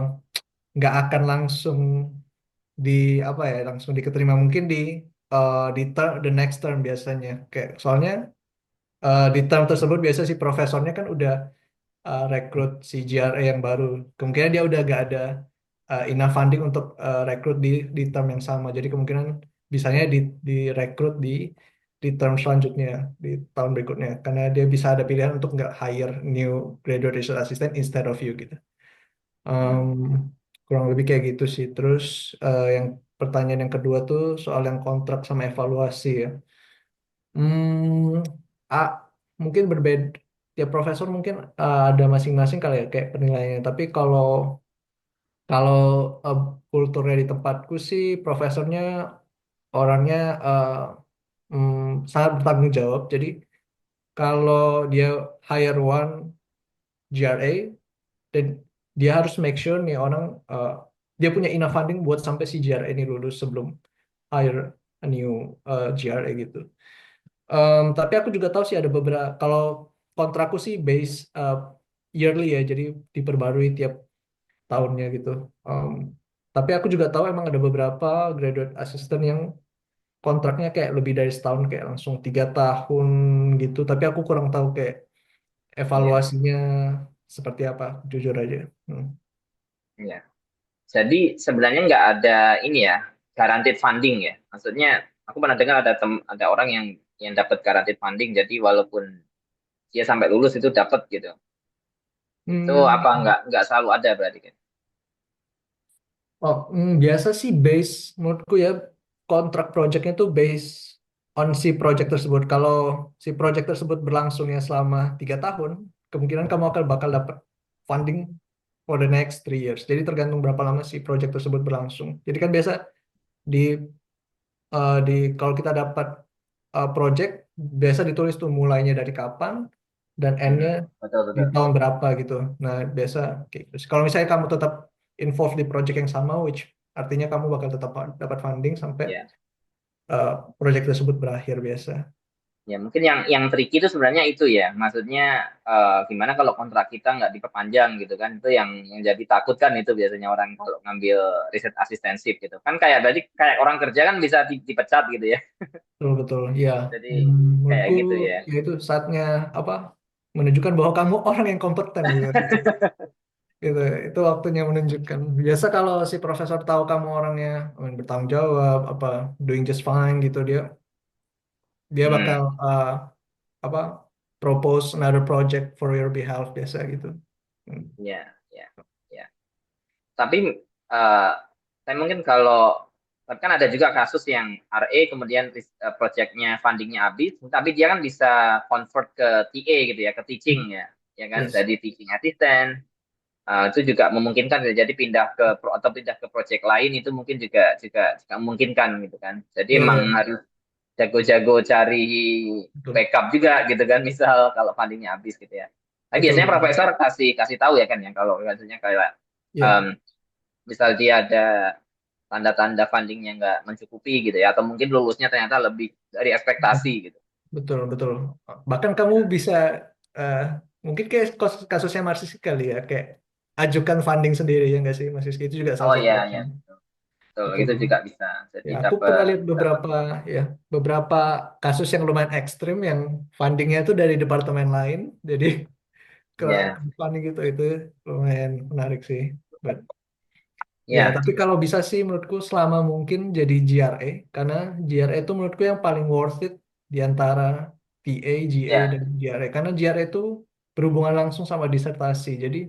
nggak akan langsung di apa ya langsung diketerima mungkin di the next term biasanya kayak soalnya di term tersebut biasa si profesornya kan udah rekrut si GRA yang baru, kemungkinan dia udah gak ada enough funding untuk rekrut di term yang sama, jadi kemungkinan bisanya direkrut di term selanjutnya di tahun berikutnya karena dia bisa ada pilihan untuk nggak hire new graduate research assistant instead of you gitu. Em, Kurang lebih kayak gitu sih. Terus yang pertanyaan yang kedua tuh soal yang kontrak sama evaluasi ya. Hmm, ah, mungkin berbeda. Tiap profesor mungkin ada masing-masing kali ya kayak penilaiannya. Tapi kalau kalau eh, kulturnya di tempatku sih profesornya orangnya sangat bertanggung jawab. Jadi kalau dia hire one GRA, dan dia harus make sure nih orang uh, dia punya enough funding buat sampai si GRA ini lulus sebelum hire a new GRA gitu. Tapi aku juga tahu sih ada beberapa kalau kontrakku sih base yearly ya, jadi diperbarui tiap tahunnya gitu. Um, tapi aku juga tahu emang ada beberapa graduate assistant yang kontraknya kayak lebih dari setahun kayak langsung 3 tahun gitu. Tapi aku kurang tahu kayak Ya, evaluasinya seperti apa, jujur aja. Hmm. ya. Jadi sebenarnya nggak ada ini ya, guaranteed funding ya. Maksudnya aku pernah dengar ada orang yang dapat guaranteed funding, jadi walaupun dia sampai lulus itu dapat gitu. Itu apa Hmm. nggak selalu ada berarti kan? Biasa sih base menurutku ya kontrak projectnya tuh base on si project tersebut. Kalau si project tersebut berlangsungnya selama 3 tahun, kemungkinan kamu akan bakal dapat funding for the next 3 years. Jadi tergantung berapa lama si project tersebut berlangsung. Jadi kan biasa di di kalau kita dapat project biasa ditulis tuh mulainya dari kapan dan endnya Betul di betul. tahun berapa gitu. Nah biasa kayak gitu. Kalau misalnya kamu tetap involved di project yang sama, which artinya kamu bakal tetap dapat funding sampai Ya. uh, project tersebut berakhir biasa. Ya, mungkin yang tricky itu sebenarnya itu ya. Maksudnya gimana kalau kontrak kita nggak diperpanjang gitu kan. Itu yang jadi takut kan itu biasanya orang kalau ngambil riset asistensip gitu. Kan kayak tadi kayak orang kerja kan bisa dipecat gitu ya. Betul betul. Ya, Jadi kayak menurutku gitu ya. ya itu saatnya apa menunjukkan bahwa kamu orang yang kompeten gitu. Gitu. Itu waktunya menunjukkan. Biasa kalau si profesor tahu kamu orangnya bertanggung jawab, apa doing just fine gitu, dia bakal Hmm, apa propose another project for your behalf biasa gitu. Hmm. ya, ya, ya. Tapi eh saya mungkin kalau tapi kan ada juga kasus yang RA kemudian projectnya fundingnya habis, tapi dia kan bisa convert ke TA gitu ya, ke teaching ya kan, Yes. jadi teaching assistant. Itu juga memungkinkan jadi pindah ke atau pindah ke project lain itu mungkin juga memungkinkan gitu kan. Jadi Ya, emang ya, harus jago-jago cari betul. backup juga gitu kan, misal kalau fundingnya habis gitu ya. Tapi Betul, biasanya betul. profesor kasih kasih tahu ya kan ya kalau misalnya kayak Ya, em, misal dia ada tanda-tanda fundingnya nggak mencukupi gitu ya, atau mungkin lulusnya ternyata lebih dari ekspektasi gitu. betul, betul. Bahkan kamu bisa eh, mungkin kayak kasusnya Marsis kali ya, kayak ajukan funding sendiri ya nggak sih, Marsis itu juga salah Oh satu iya opsi. ya, betul Itu itu juga bisa. Jadi ya, aku pernah dapat lihat beberapa ya beberapa kasus yang lumayan ekstrim yang fundingnya itu dari departemen lain, jadi ke ya funding gitu itu lumayan menarik sih. But, ya, ya tapi kalau bisa sih menurutku selama mungkin jadi GRE, karena GRE itu menurutku yang paling worth it di antara TA, GA, ya dan GRE. Karena GRE itu berhubungan langsung sama disertasi. Jadi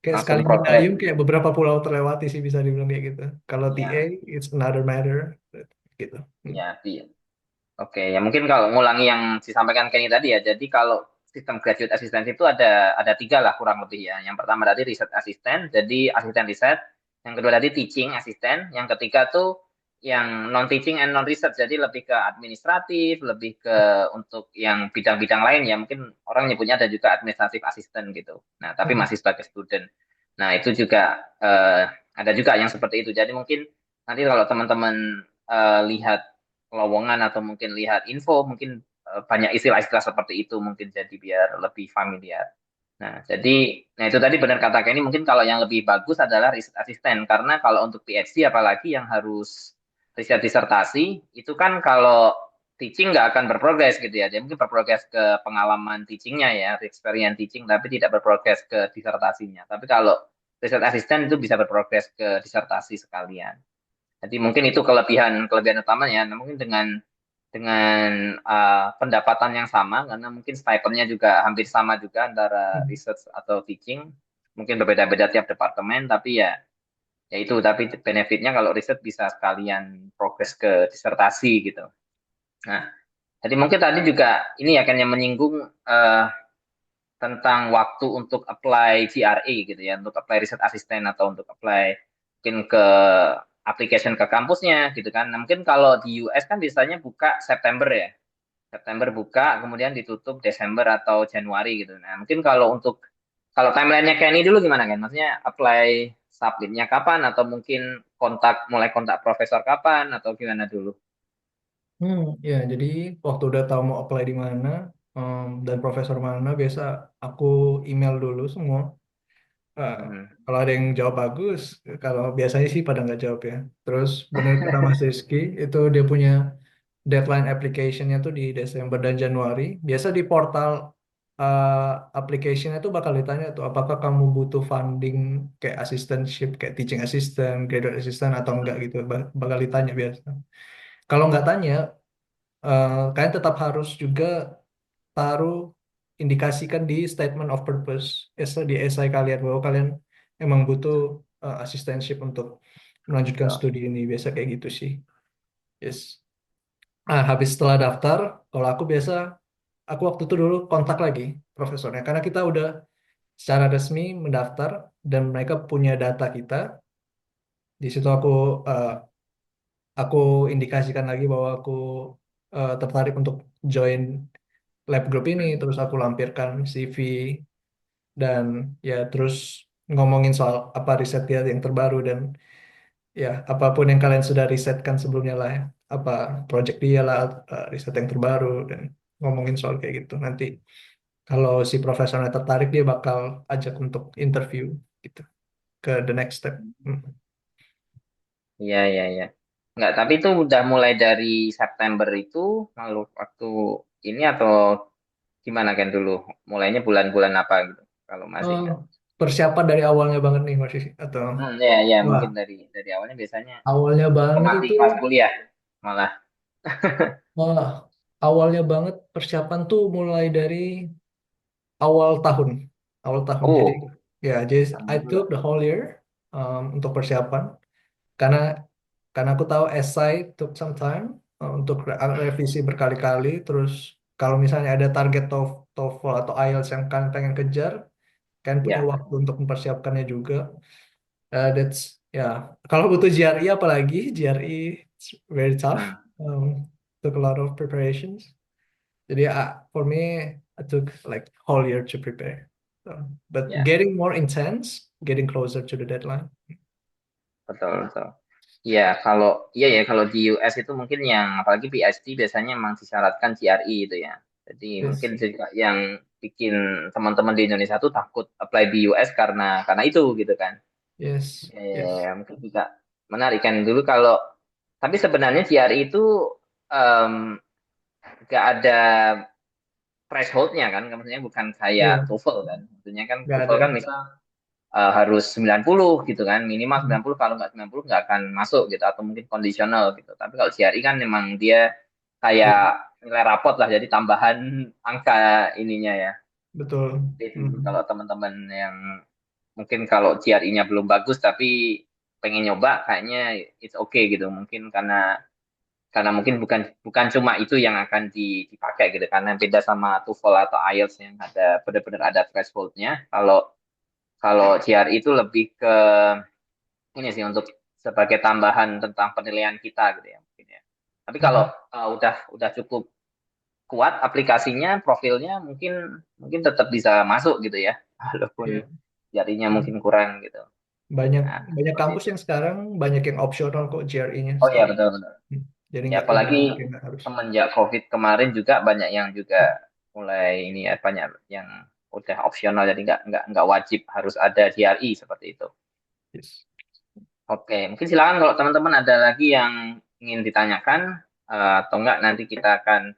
kayak sekali langsung progres mendayung kayak beberapa pulau terlewati sih bisa dibilang kayak gitu. Kalau TA, ya it's another matter gitu. Hmm. ya iya. Oke, ya mungkin kalau ngulangi yang disampaikan Kenny tadi ya. Jadi kalau sistem graduate assistant itu ada tiga lah kurang lebih ya. Yang pertama tadi research assistant, jadi asisten riset. Yang kedua tadi teaching assistant. Yang ketiga tuh yang non teaching and non research. Jadi lebih ke administratif, lebih ke untuk yang bidang-bidang lain ya. Mungkin orang nyebutnya ada juga administratif assistant gitu. Nah, tapi Hmm. masih sebagai student. Nah, itu juga ada juga yang seperti itu. Jadi mungkin nanti kalau teman-teman lihat lowongan atau mungkin lihat info, mungkin banyak istilah-istilah seperti itu mungkin jadi biar lebih familiar. Nah, nah itu tadi benar kata Kenny, mungkin kalau yang lebih bagus adalah riset asisten karena kalau untuk PhD apalagi yang harus riset disertasi itu kan kalau teaching nggak akan berprogres gitu ya. Dia mungkin berprogres ke pengalaman teachingnya ya, experience teaching, tapi tidak berprogres ke disertasinya. Tapi kalau riset asisten itu bisa berprogres ke disertasi sekalian. Jadi mungkin itu kelebihan kelebihan utamanya. Nah, mungkin dengan pendapatan yang sama karena mungkin stipendnya juga hampir sama juga antara Hmm. research atau teaching. Mungkin berbeda-beda tiap departemen, tapi ya itu. Tapi benefitnya kalau riset bisa sekalian progres ke disertasi gitu. Nah, jadi mungkin tadi juga ini ya kan yang menyinggung tentang waktu untuk apply GRE gitu ya, untuk apply riset asisten atau untuk apply mungkin ke application ke kampusnya gitu kan. Nah, mungkin kalau di US kan biasanya buka September ya. September buka, kemudian ditutup Desember atau Januari gitu. Nah, mungkin kalau timelinenya Kenny dulu gimana kan? Maksudnya apply submitnya kapan atau mungkin mulai kontak profesor kapan atau gimana dulu? Ya, jadi waktu udah tahu mau apply di mana dan profesor mana, biasa aku email dulu semua. Eh, Hmm. Kalau ada yang jawab bagus, kalau biasanya sih pada nggak jawab ya. Terus bener kata Mas Rizky, itu dia punya deadline application-nya tuh di Desember dan Januari. Biasa di portal application itu bakal ditanya tuh, apakah kamu butuh funding kayak assistantship, kayak teaching assistant, graduate assistant atau enggak gitu. Bakal ditanya biasa. Kalau nggak tanya, kalian tetap harus juga taruh indikasikan di statement of purpose di esai kalian bahwa kalian emang butuh assistantship untuk melanjutkan Ya. studi ini biasa kayak gitu sih. Yes. Habis setelah daftar, kalau aku biasa aku waktu itu dulu kontak lagi profesornya karena kita udah secara resmi mendaftar dan mereka punya data kita. Di situ eh, aku indikasikan lagi bahwa aku tertarik untuk join lab group ini, Hmm. terus aku lampirkan CV dan ya terus ngomongin soal apa riset dia yang terbaru dan ya apapun yang kalian sudah risetkan sebelumnya lah ya, apa project dia lah, riset yang terbaru dan ngomongin soal kayak gitu. Nanti kalau si profesornya tertarik dia bakal ajak untuk interview gitu ke the next step. Hmm. Iya, iya, iya. Enggak, tapi itu udah mulai dari September itu, lalu waktu ini atau gimana kan dulu? Mulainya bulan-bulan apa gitu? Kalau masih Oh, ingat. persiapan dari awalnya banget nih Mas Sisi atau Ya, ya, wah mungkin dari awalnya biasanya awalnya banget otomatis itu pas kuliah malah. wah awalnya banget persiapan tuh mulai dari awal tahun awal tahun jadi Oh, ya jadi I sama took juga. the whole year untuk persiapan karena aku tahu essay took some time untuk revisi berkali-kali terus kalau misalnya ada target TOEFL atau IELTS yang kalian pengen kejar kalian punya Ya. waktu untuk mempersiapkannya juga. That's ya kalau butuh GRE apalagi GRE it's very tough. Hmm, um, took a lot of preparations jadi for me I took like whole year to prepare. So, but ya, getting more intense getting closer to the deadline. betul, betul. Iya, kalau di US itu mungkin yang apalagi PhD biasanya memang disyaratkan GRE itu ya. Jadi mungkin Yes, juga yang bikin teman-teman di Indonesia tuh takut apply di US karena itu gitu kan. yes, yes. Mungkin juga menarik kan dulu kalau tapi sebenarnya GRE itu em, nggak ada thresholdnya kan, maksudnya bukan kayak Iya, TOEFL kan. Maksudnya kan nggak TOEFL ada. kan misal harus 90 gitu kan, minimal Hmm. 90 kalau nggak 90 nggak akan masuk gitu atau mungkin kondisional gitu. Tapi kalau GRE kan memang dia kayak Iya, nilai rapot lah, jadi tambahan angka ininya ya. betul. Jadi Hmm. kalau teman-teman yang mungkin kalau GRE-nya belum bagus tapi pengen nyoba kayaknya it's okay gitu. Mungkin karena mungkin bukan bukan cuma itu yang akan dipakai gitu karena beda sama TOEFL atau IELTS yang ada benar-benar ada thresholdnya. Kalau kalau GRE itu lebih ke ini sih untuk sebagai tambahan tentang penilaian kita gitu ya mungkin ya. Tapi kalau Hmm. udah cukup kuat aplikasinya, profilnya mungkin mungkin tetap bisa masuk gitu ya, walaupun Iya. jarinya mungkin Hmm. kurang gitu. Banyak Nah, banyak seperti kampus itu. yang sekarang banyak yang optional kok GRE-nya Oh iya setahu. betul betul. Hmm. Jadi Ya nggak apalagi kayak nggak harus. semenjak COVID kemarin juga banyak yang juga mulai ini ya banyak yang udah opsional jadi nggak wajib harus ada GRE seperti itu. Yes. Oke, mungkin silakan kalau teman-teman ada lagi yang ingin ditanyakan atau enggak nanti kita akan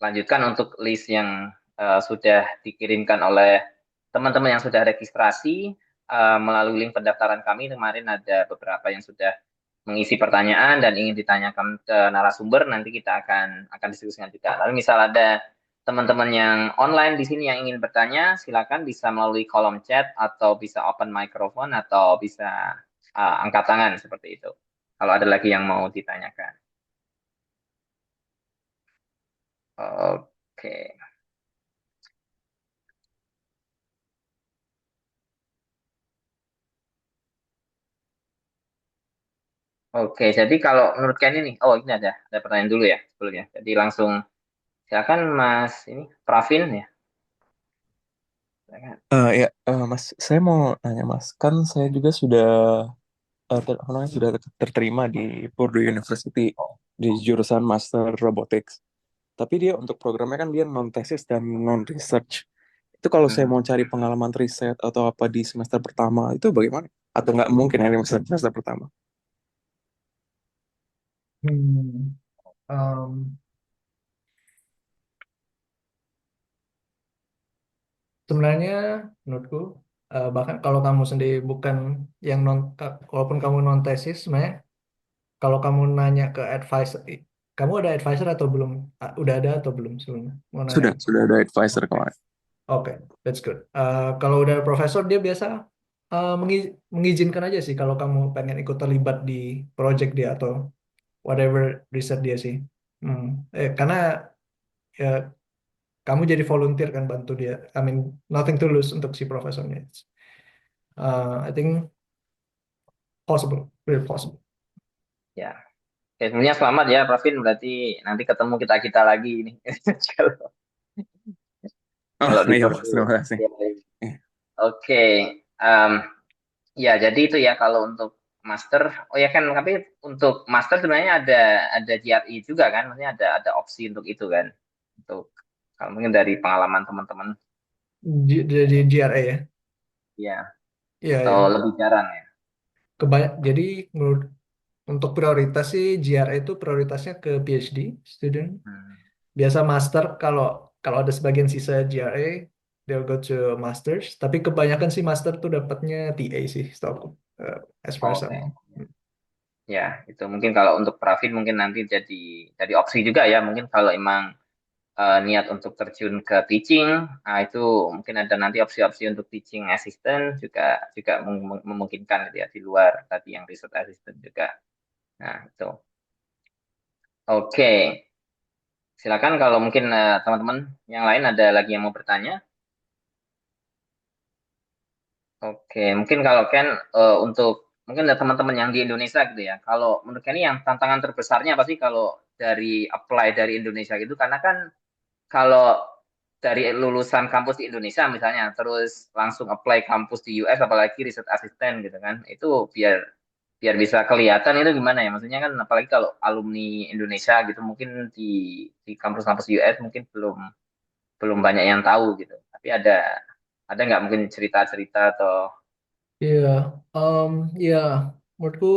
lanjutkan untuk list yang sudah dikirimkan oleh teman-teman yang sudah registrasi melalui link pendaftaran kami. Kemarin ada beberapa yang sudah mengisi pertanyaan dan ingin ditanyakan ke narasumber, nanti kita akan diskusikan juga. Lalu misal ada teman-teman yang online di sini yang ingin bertanya, silakan bisa melalui kolom chat atau bisa open microphone atau bisa angkat tangan seperti itu. Kalau ada lagi yang mau ditanyakan. Oke. Oke, jadi kalau menurut Ken ini, oh ini ada pertanyaan dulu ya sebelumnya. Jadi langsung silakan Mas ini Pravin ya. Silakan. Ya, Mas, saya mau nanya Mas, kan saya juga sudah apa namanya, sudah terterima di Purdue University di jurusan Master Robotics. Tapi dia untuk programnya kan dia non tesis dan non research. Itu kalau saya Hmm. mau cari pengalaman riset atau apa di semester pertama itu bagaimana? Atau nggak mungkin ya di semester pertama? Hmm. Um, Sebenarnya menurutku bahkan kalau kamu sendiri bukan yang walaupun kamu non tesis sebenarnya kalau kamu nanya ke advisor kamu ada advisor atau belum. Udah ada atau belum sebelumnya mau nanya. Sudah ada advisor Oke, kemarin. oke, that's good. Kalau udah ada profesor dia biasa mengizinkan aja sih kalau kamu pengen ikut terlibat di project dia atau whatever riset dia sih. Hmm. Karena ya kamu jadi volunteer kan bantu dia. I mean, nothing to lose untuk si profesornya. I think possible, real possible. Ya. Oke, sebenarnya selamat ya, Pravin. Berarti nanti ketemu kita lagi ini. Kalau Oh, kalau di iya Mas, Purdue. terima kasih. Ya. Iya. Oke. Em, ya, jadi itu ya kalau untuk master. Oh ya kan, tapi untuk master sebenarnya ada GRE juga kan? Maksudnya ada opsi untuk itu kan? Untuk kalau mungkin dari pengalaman teman-teman, Jadi GRA ya. ya Iya, atau ya. lebih jarang ya. Jadi menurut untuk prioritas sih GRA itu prioritasnya ke PhD student. Hmm. Biasa master kalau kalau ada sebagian sisa GRA, they'll go to masters. Tapi kebanyakan sih master tuh dapatnya TA sih, setahu aku. As far as I Oke. know. Ya, itu mungkin kalau untuk Pravin mungkin nanti jadi opsi juga ya. Mungkin kalau emang niat untuk terjun ke teaching, nah itu mungkin ada nanti opsi-opsi untuk teaching assistant juga juga memungkinkan gitu ya di luar tadi yang research assistant juga. Nah, itu. Oke, silakan kalau mungkin teman-teman yang lain ada lagi yang mau bertanya. Oke, mungkin kalau Ken untuk mungkin ada teman-teman yang di Indonesia gitu ya. Kalau menurut Ken yang tantangan terbesarnya apa sih kalau dari apply dari Indonesia gitu? Karena kan kalau dari lulusan kampus di Indonesia misalnya, terus langsung apply kampus di US, apalagi research assistant gitu kan, itu biar biar bisa kelihatan itu gimana ya? Maksudnya kan apalagi kalau alumni Indonesia gitu, mungkin di kampus-kampus US mungkin belum belum banyak yang tahu gitu. Tapi ada nggak mungkin cerita-cerita atau Iya, iya. Menurutku,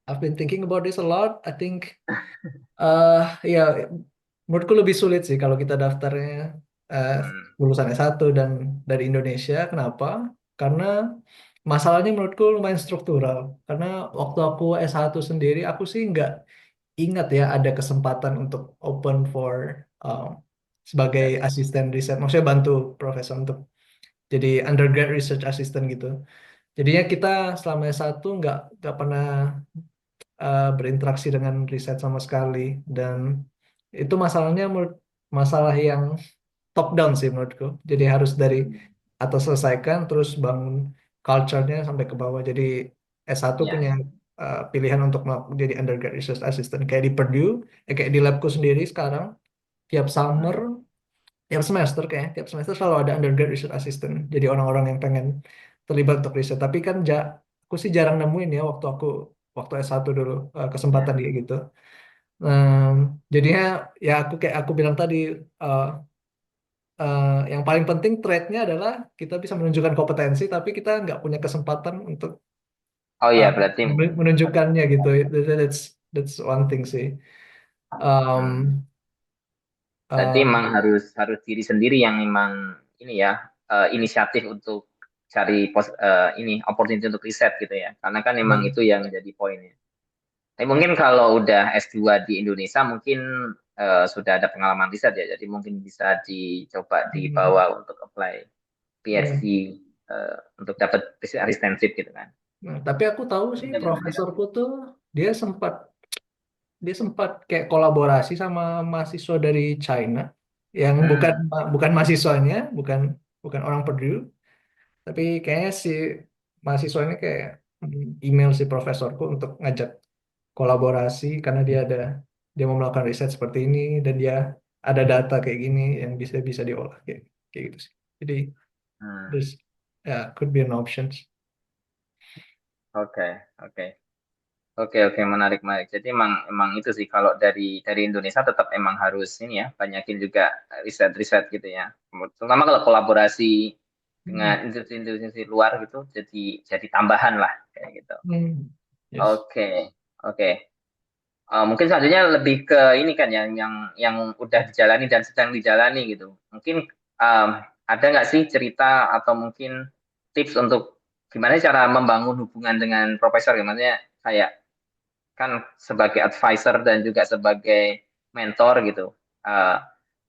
I've been thinking about this a lot. I think, ya, menurutku lebih sulit sih kalau kita daftarnya eh, hmm, lulusan S1 dan dari Indonesia. Kenapa? Karena masalahnya menurutku lumayan struktural. Karena waktu aku S1 sendiri, aku sih nggak ingat ya ada kesempatan untuk open for um, sebagai riset? asisten riset. Maksudnya bantu profesor untuk jadi undergrad research assistant gitu. Jadinya kita selama S1 nggak pernah berinteraksi dengan riset sama sekali, dan itu masalahnya masalah yang top down sih menurutku. Jadi harus dari atas selesaikan terus bangun culture-nya sampai ke bawah. Jadi S1 Ya, punya pilihan untuk jadi undergrad research assistant kayak di Purdue, kayak di labku sendiri sekarang tiap summer, hmm, tiap semester selalu ada undergrad research assistant. Jadi orang-orang yang pengen terlibat untuk riset. Tapi kan aku sih jarang nemuin ya waktu S1 dulu kesempatan ya, dia gitu. Em, Jadinya ya kayak aku bilang tadi, eh, yang paling penting trade-nya adalah kita bisa menunjukkan kompetensi, tapi kita nggak punya kesempatan untuk oh uh, iya berarti menunjukkannya gitu. That's one thing sih. hmm, Um, berarti emang um, harus harus diri sendiri yang memang ini ya inisiatif untuk cari ini opportunity untuk riset gitu ya. Karena kan emang ya. itu yang jadi poinnya. Tapi mungkin kalau udah S2 di Indonesia mungkin sudah ada pengalaman riset ya. Jadi mungkin bisa dicoba dibawa untuk apply Ya. PhD untuk dapat assistantship gitu kan. Nah, tapi aku tahu Mungkin sih dengan mereka. profesorku tuh dia sempat dia sempat kayak kolaborasi sama mahasiswa dari China yang bukan Hmm, bukan mahasiswanya, bukan bukan orang Purdue, tapi kayaknya si mahasiswa ini kayak email si profesorku untuk ngajak kolaborasi karena dia mau melakukan riset seperti ini dan dia ada data kayak gini yang bisa bisa diolah kayak kayak gitu sih. Jadi hmm. there's could be an option. Oke, oke. Oke, oke, menarik, menarik. Jadi emang emang itu sih kalau dari Indonesia tetap emang harus ini ya, banyakin juga riset-riset gitu ya. Terutama kalau kolaborasi dengan Hmm. institusi-institusi luar gitu, jadi tambahan lah kayak gitu. Hmm. Yes. Oke, oke. Mungkin selanjutnya lebih ke ini kan yang udah dijalani dan sedang dijalani gitu. Mungkin um, ada nggak sih cerita atau mungkin tips untuk gimana sih cara membangun hubungan dengan profesor? Gimana kayak kan sebagai advisor dan juga sebagai mentor gitu. Uh,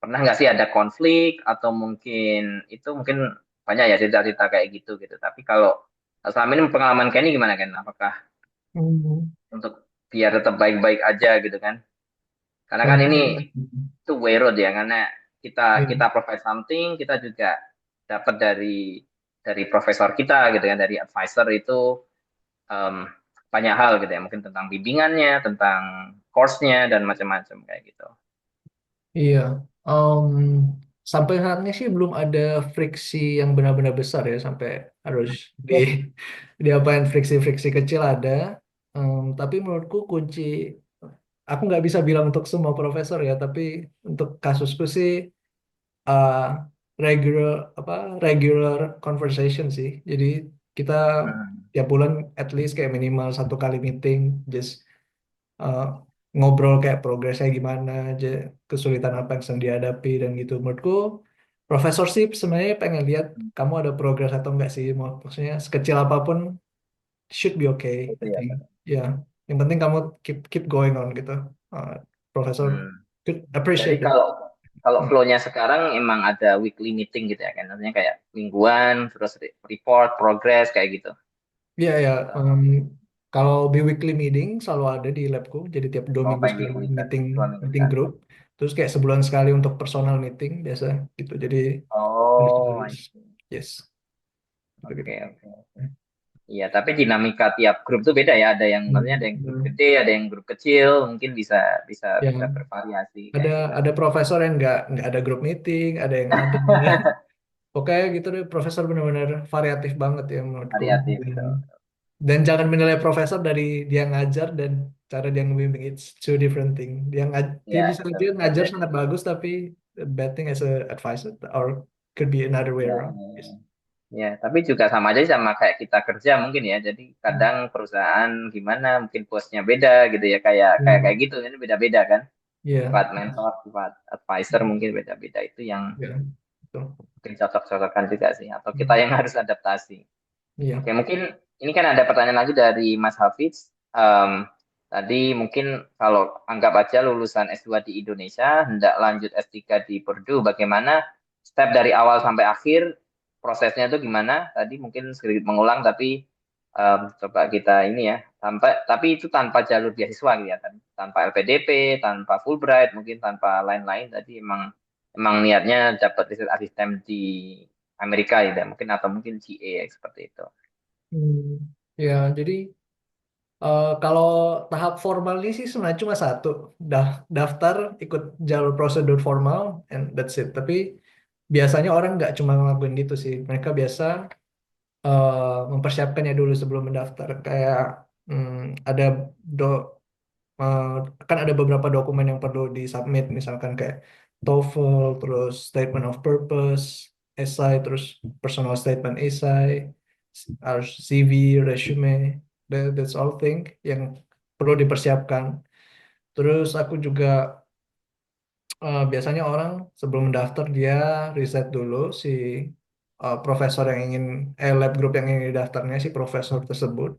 Pernah nggak sih ada konflik atau mungkin itu mungkin banyak ya cerita-cerita kayak gitu gitu. Tapi kalau selama ini pengalaman Kenny gimana kan? Apakah Hmm. untuk biar tetap baik-baik aja gitu kan? Karena kan ini Konflik. itu way road ya karena kita Iya. provide something, kita juga dapat dari profesor kita gitu kan, dari advisor itu em, banyak hal gitu ya, mungkin tentang bimbingannya, tentang course-nya dan macam-macam kayak gitu. Iya. Em, Sampai saat ini sih belum ada friksi yang benar-benar besar ya, sampai harus di diapain, friksi-friksi kecil ada. Tapi menurutku kunci, aku nggak bisa bilang untuk semua profesor ya, tapi untuk kasusku sih uh, regular apa regular conversation sih. Jadi kita Hmm. tiap bulan at least kayak minimal 1 kali meeting, just uh, ngobrol kayak progresnya gimana, aja kesulitan apa yang sedang dihadapi dan gitu. Menurutku profesor sih sebenarnya pengen lihat kamu ada progres atau enggak sih. Maksudnya sekecil apapun should be okay, Itu I ya. think. Ya, yang penting kamu keep keep going on gitu. Uh, Profesor Hmm. could Jadi appreciate it. kalau kalau Hmm. flow-nya sekarang emang ada weekly meeting gitu ya kan, artinya kayak mingguan, terus report, progress kayak gitu. Iya ya. Atau Kalau bi-weekly meeting selalu ada di labku. Jadi tiap 2 minggu sekali bi-weekly kan, meeting 2 minggu meeting sekali. group. Terus kayak sebulan sekali untuk personal meeting biasa gitu. Jadi Oh, I harus see. yes gitu gitu. Oke, oke. Iya, tapi dinamika tiap grup tuh beda ya. Ada yang maksudnya ada yang grup gede, ada yang grup kecil, mungkin bisa bisa bisa Ya, bervariasi ada kayak gitu. ada profesor yang nggak ada grup meeting, ada yang ada. Pokoknya gitu deh, profesor benar-benar variatif banget ya menurutku. Variatif Dan, tuh. dan jangan menilai profesor dari dia ngajar dan cara dia ngebimbing. It's two different thing. Dia Iya, bisa betul dia betul. ngajar Jadi sangat bagus tapi bad thing as a advisor or could be another way ya, around. ya, Yes. ya, tapi juga sama aja sama kayak kita kerja mungkin ya. Jadi Hmm. kadang perusahaan gimana, mungkin bosnya beda gitu ya. Kayak kayak Hmm. kayak gitu ini beda-beda kan. Iya, Sifat mentor, sifat advisor mungkin beda-beda. Itu yang iya, betul. mungkin cocok-cocokkan juga sih. Atau kita Hmm. yang harus adaptasi. Iya. Oke, mungkin ini kan ada pertanyaan lagi dari Mas Hafiz. Tadi mungkin kalau anggap aja lulusan S2 di Indonesia, hendak lanjut S3 di Purdue, bagaimana step dari awal sampai akhir, prosesnya itu gimana? Tadi mungkin sedikit mengulang, tapi coba kita ini ya, tapi itu tanpa jalur beasiswa gitu ya, tanpa LPDP, tanpa Fulbright, mungkin tanpa lain-lain. Tadi emang niatnya dapat riset asisten di Amerika ya, mungkin atau mungkin GA seperti itu. Hmm. Ya, jadi kalau tahap formalnya sih sebenarnya cuma satu, daftar, ikut jalur prosedur formal, and that's it. Tapi biasanya orang nggak cuma ngelakuin gitu sih. Mereka biasa mempersiapkannya dulu sebelum mendaftar. Kayak hmm, ada do, eh, kan ada beberapa dokumen yang perlu disubmit, misalkan kayak TOEFL, terus statement of purpose, essay, terus personal statement essay, harus CV, resume, that's all thing yang perlu dipersiapkan. Terus aku juga biasanya orang sebelum mendaftar dia riset dulu si profesor yang ingin, lab group yang ingin didaftarnya si profesor tersebut,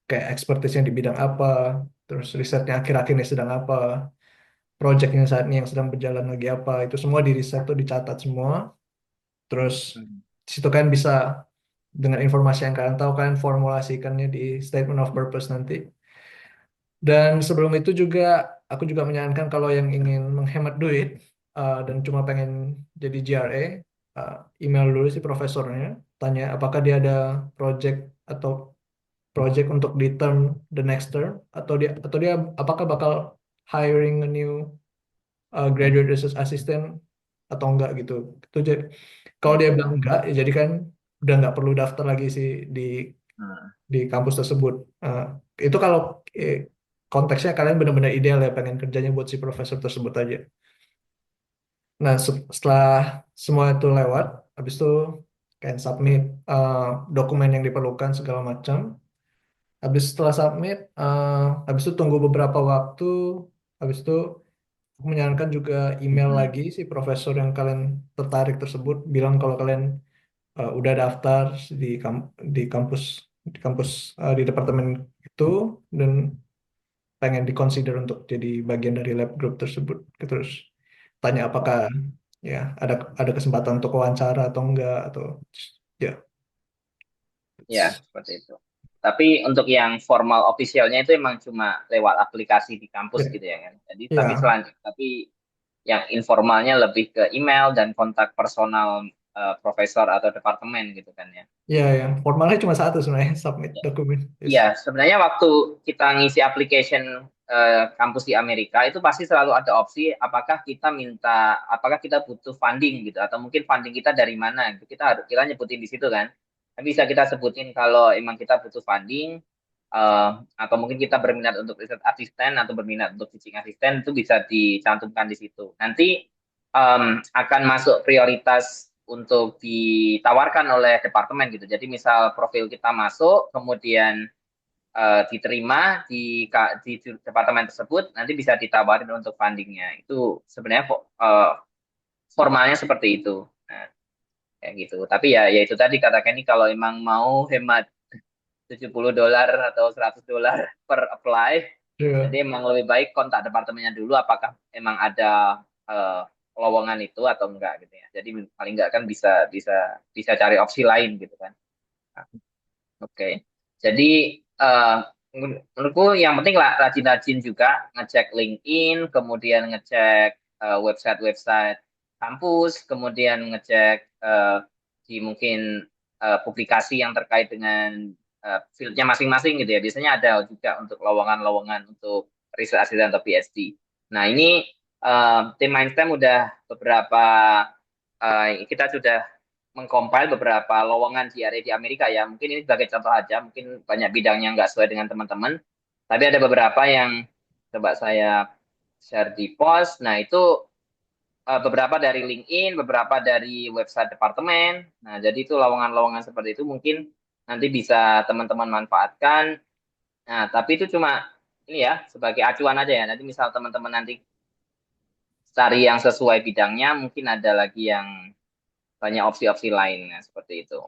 kayak expertise-nya di bidang apa, terus risetnya akhir-akhir ini sedang apa, projectnya saat ini yang sedang berjalan lagi apa, itu semua di riset tuh dicatat semua. Terus Hmm. di situ kan bisa dengan informasi yang kalian tahu kalian formulasikannya di statement of purpose nanti. Dan sebelum itu juga aku juga menyarankan kalau yang ingin menghemat duit dan cuma pengen jadi GRE, uh, email dulu si profesornya, tanya apakah dia ada project atau project untuk di term the next term, atau dia apakah bakal hiring a new graduate research assistant atau enggak gitu. Itu jadi kalau dia bilang Oh. enggak, ya jadi kan udah nggak perlu daftar lagi sih di Hmm. di kampus tersebut. Uh, itu kalau eh, konteksnya kalian benar-benar ideal ya pengen kerjanya buat si profesor tersebut aja. Nah, setelah semua itu lewat, habis itu kayak submit uh, dokumen yang diperlukan segala macam. Habis setelah submit, habis itu tunggu beberapa waktu. Habis itu aku menyarankan juga email Hmm. lagi si profesor yang kalian tertarik tersebut, bilang kalau kalian udah daftar di kampus di departemen itu dan pengen dikonsider untuk jadi bagian dari lab group tersebut. Terus tanya apakah Oh, ya ada kesempatan untuk wawancara atau enggak, atau ya. ya, seperti itu. Tapi untuk yang formal officialnya itu emang cuma lewat aplikasi di kampus Ya, gitu ya kan. Jadi ya, tapi yang informalnya lebih ke email dan kontak personal profesor atau departemen gitu kan ya. Ya, yang formalnya cuma satu sebenarnya, submit dokumen. Yes. Iya, sebenarnya waktu kita ngisi application kampus di Amerika itu pasti selalu ada opsi apakah kita butuh funding gitu atau mungkin funding kita dari mana gitu. Kita nyebutin di situ kan. Tapi bisa kita sebutin kalau emang kita butuh funding eh, atau mungkin kita berminat untuk riset asisten atau berminat untuk teaching asisten itu bisa dicantumkan di situ. Nanti akan masuk prioritas untuk ditawarkan oleh departemen gitu. Jadi misal profil kita masuk, kemudian diterima di departemen tersebut, nanti bisa ditawarin untuk fundingnya. Itu sebenarnya formalnya seperti itu. Nah, kayak gitu. Tapi ya itu tadi kata Kenny kalau emang mau hemat $70 atau $100 per apply, Ya. jadi emang lebih baik kontak departemennya dulu apakah emang ada eh, lowongan itu atau enggak gitu ya. Jadi paling enggak kan bisa bisa bisa cari opsi lain gitu kan. Nah, oke. Jadi eh, menurutku yang penting lah rajin-rajin juga ngecek LinkedIn, kemudian ngecek website-website kampus, kemudian ngecek di mungkin publikasi yang terkait dengan fieldnya masing-masing gitu ya. Biasanya ada juga untuk lowongan-lowongan untuk research assistant atau PhD. Nah ini tim Mindstem udah kita sudah mengcompile beberapa lowongan GRE di Amerika ya. Mungkin ini sebagai contoh aja, mungkin banyak bidangnya nggak sesuai dengan teman-teman. Tapi ada beberapa yang coba saya share di post. Nah, itu beberapa dari LinkedIn, beberapa dari website departemen. Nah, jadi itu lowongan-lowongan seperti itu mungkin nanti bisa teman-teman manfaatkan. Nah, tapi itu cuma ini ya, sebagai acuan aja ya. Nanti misal teman-teman nanti cari yang sesuai bidangnya, mungkin ada lagi yang banyak opsi-opsi lainnya seperti itu.